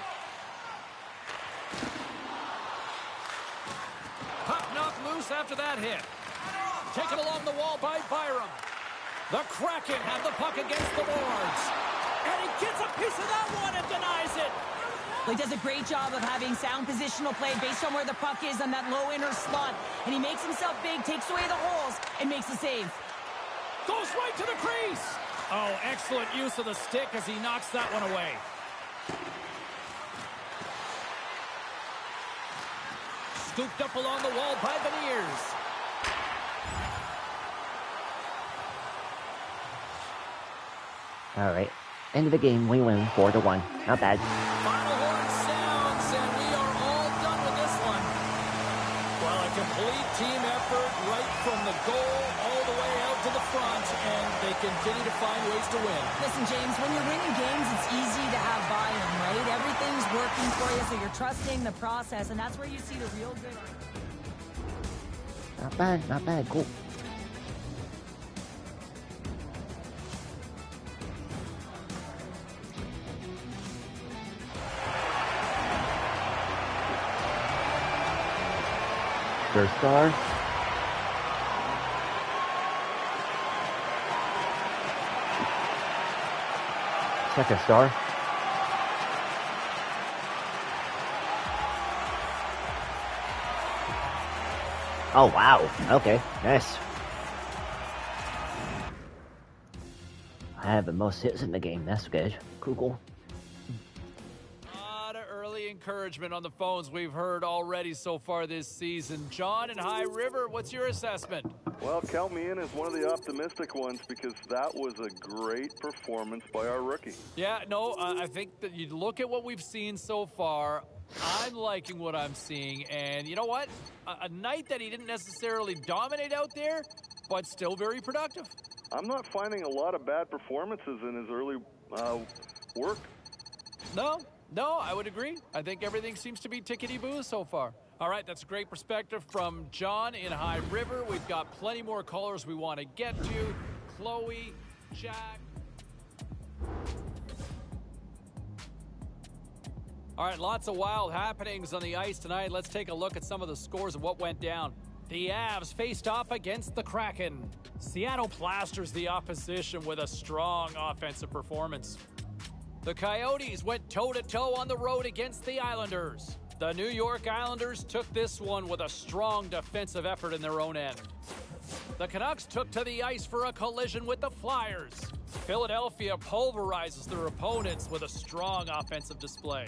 Puck knocked loose after that hit. Taken along the wall by Byram. The Kraken have the puck against the boards. And he gets a piece of that one and denies it. He does a great job of having sound positional play based on where the puck is on that low inner slot. And he makes himself big, takes away the holes, and makes the save. Goes right to the crease. Oh, excellent use of the stick as he knocks that one away. Scooped up along the wall by Beniers. All right. End of the game, we win 4-1. Not bad. Final horn sounds, and we are all done with this one. Well, a complete team effort right from the goal all the way out to the front, and they continue to find ways to win. Listen, James, when you're winning games, it's easy to have buy-in, right? Everything's working for you, so you're trusting the process, and that's where you see the real good. Not bad, not bad. Cool. First star. Second star. Oh, wow. Okay, nice. I have the most hits in the game. That's good. Cool. Encouragement on the phones we've heard already so far this season. John in High River, what's your assessment? Well, count me in as one of the optimistic ones because that was a great performance by our rookie. Yeah, no, I think that you look at what we've seen so far, I'm liking what I'm seeing, and you know what? A night that he didn't necessarily dominate out there, but still very productive. I'm not finding a lot of bad performances in his early work. No, I would agree. I think everything seems to be tickety-boo so far. All right, that's a great perspective from John in High River. We've got plenty more callers we want to get to. Chloe, Jack. All right, lots of wild happenings on the ice tonight. Let's take a look at some of the scores of what went down. The Avs faced off against the Kraken. Seattle plasters the opposition with a strong offensive performance. The Coyotes went toe-to-toe on the road against the Islanders. The New York Islanders took this one with a strong defensive effort in their own end. The Canucks took to the ice for a collision with the Flyers. Philadelphia pulverizes their opponents with a strong offensive display.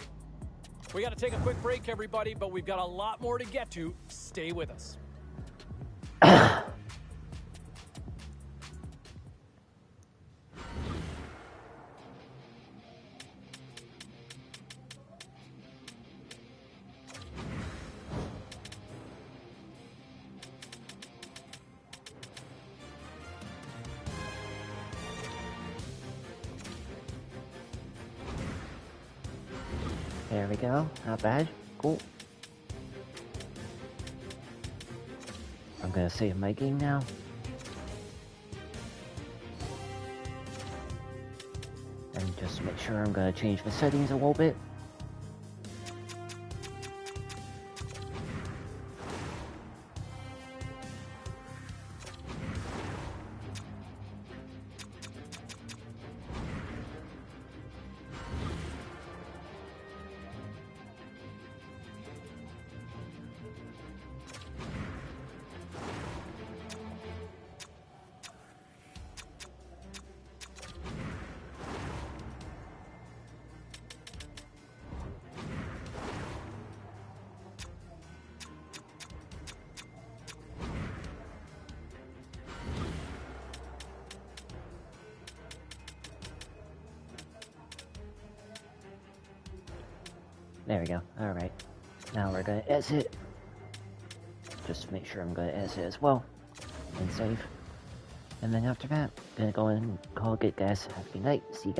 We got to take a quick break, everybody, but we've got a lot more to get to. Stay with us. There we go. Not bad. Cool. I'm gonna save my game now. And just make sure I'm gonna change the settings a little bit. There we go. Alright. Now we're gonna exit. Just to make sure I'm gonna exit as well. And save. And then after that, gonna go and call it good, guys. Have a good night. See you guys.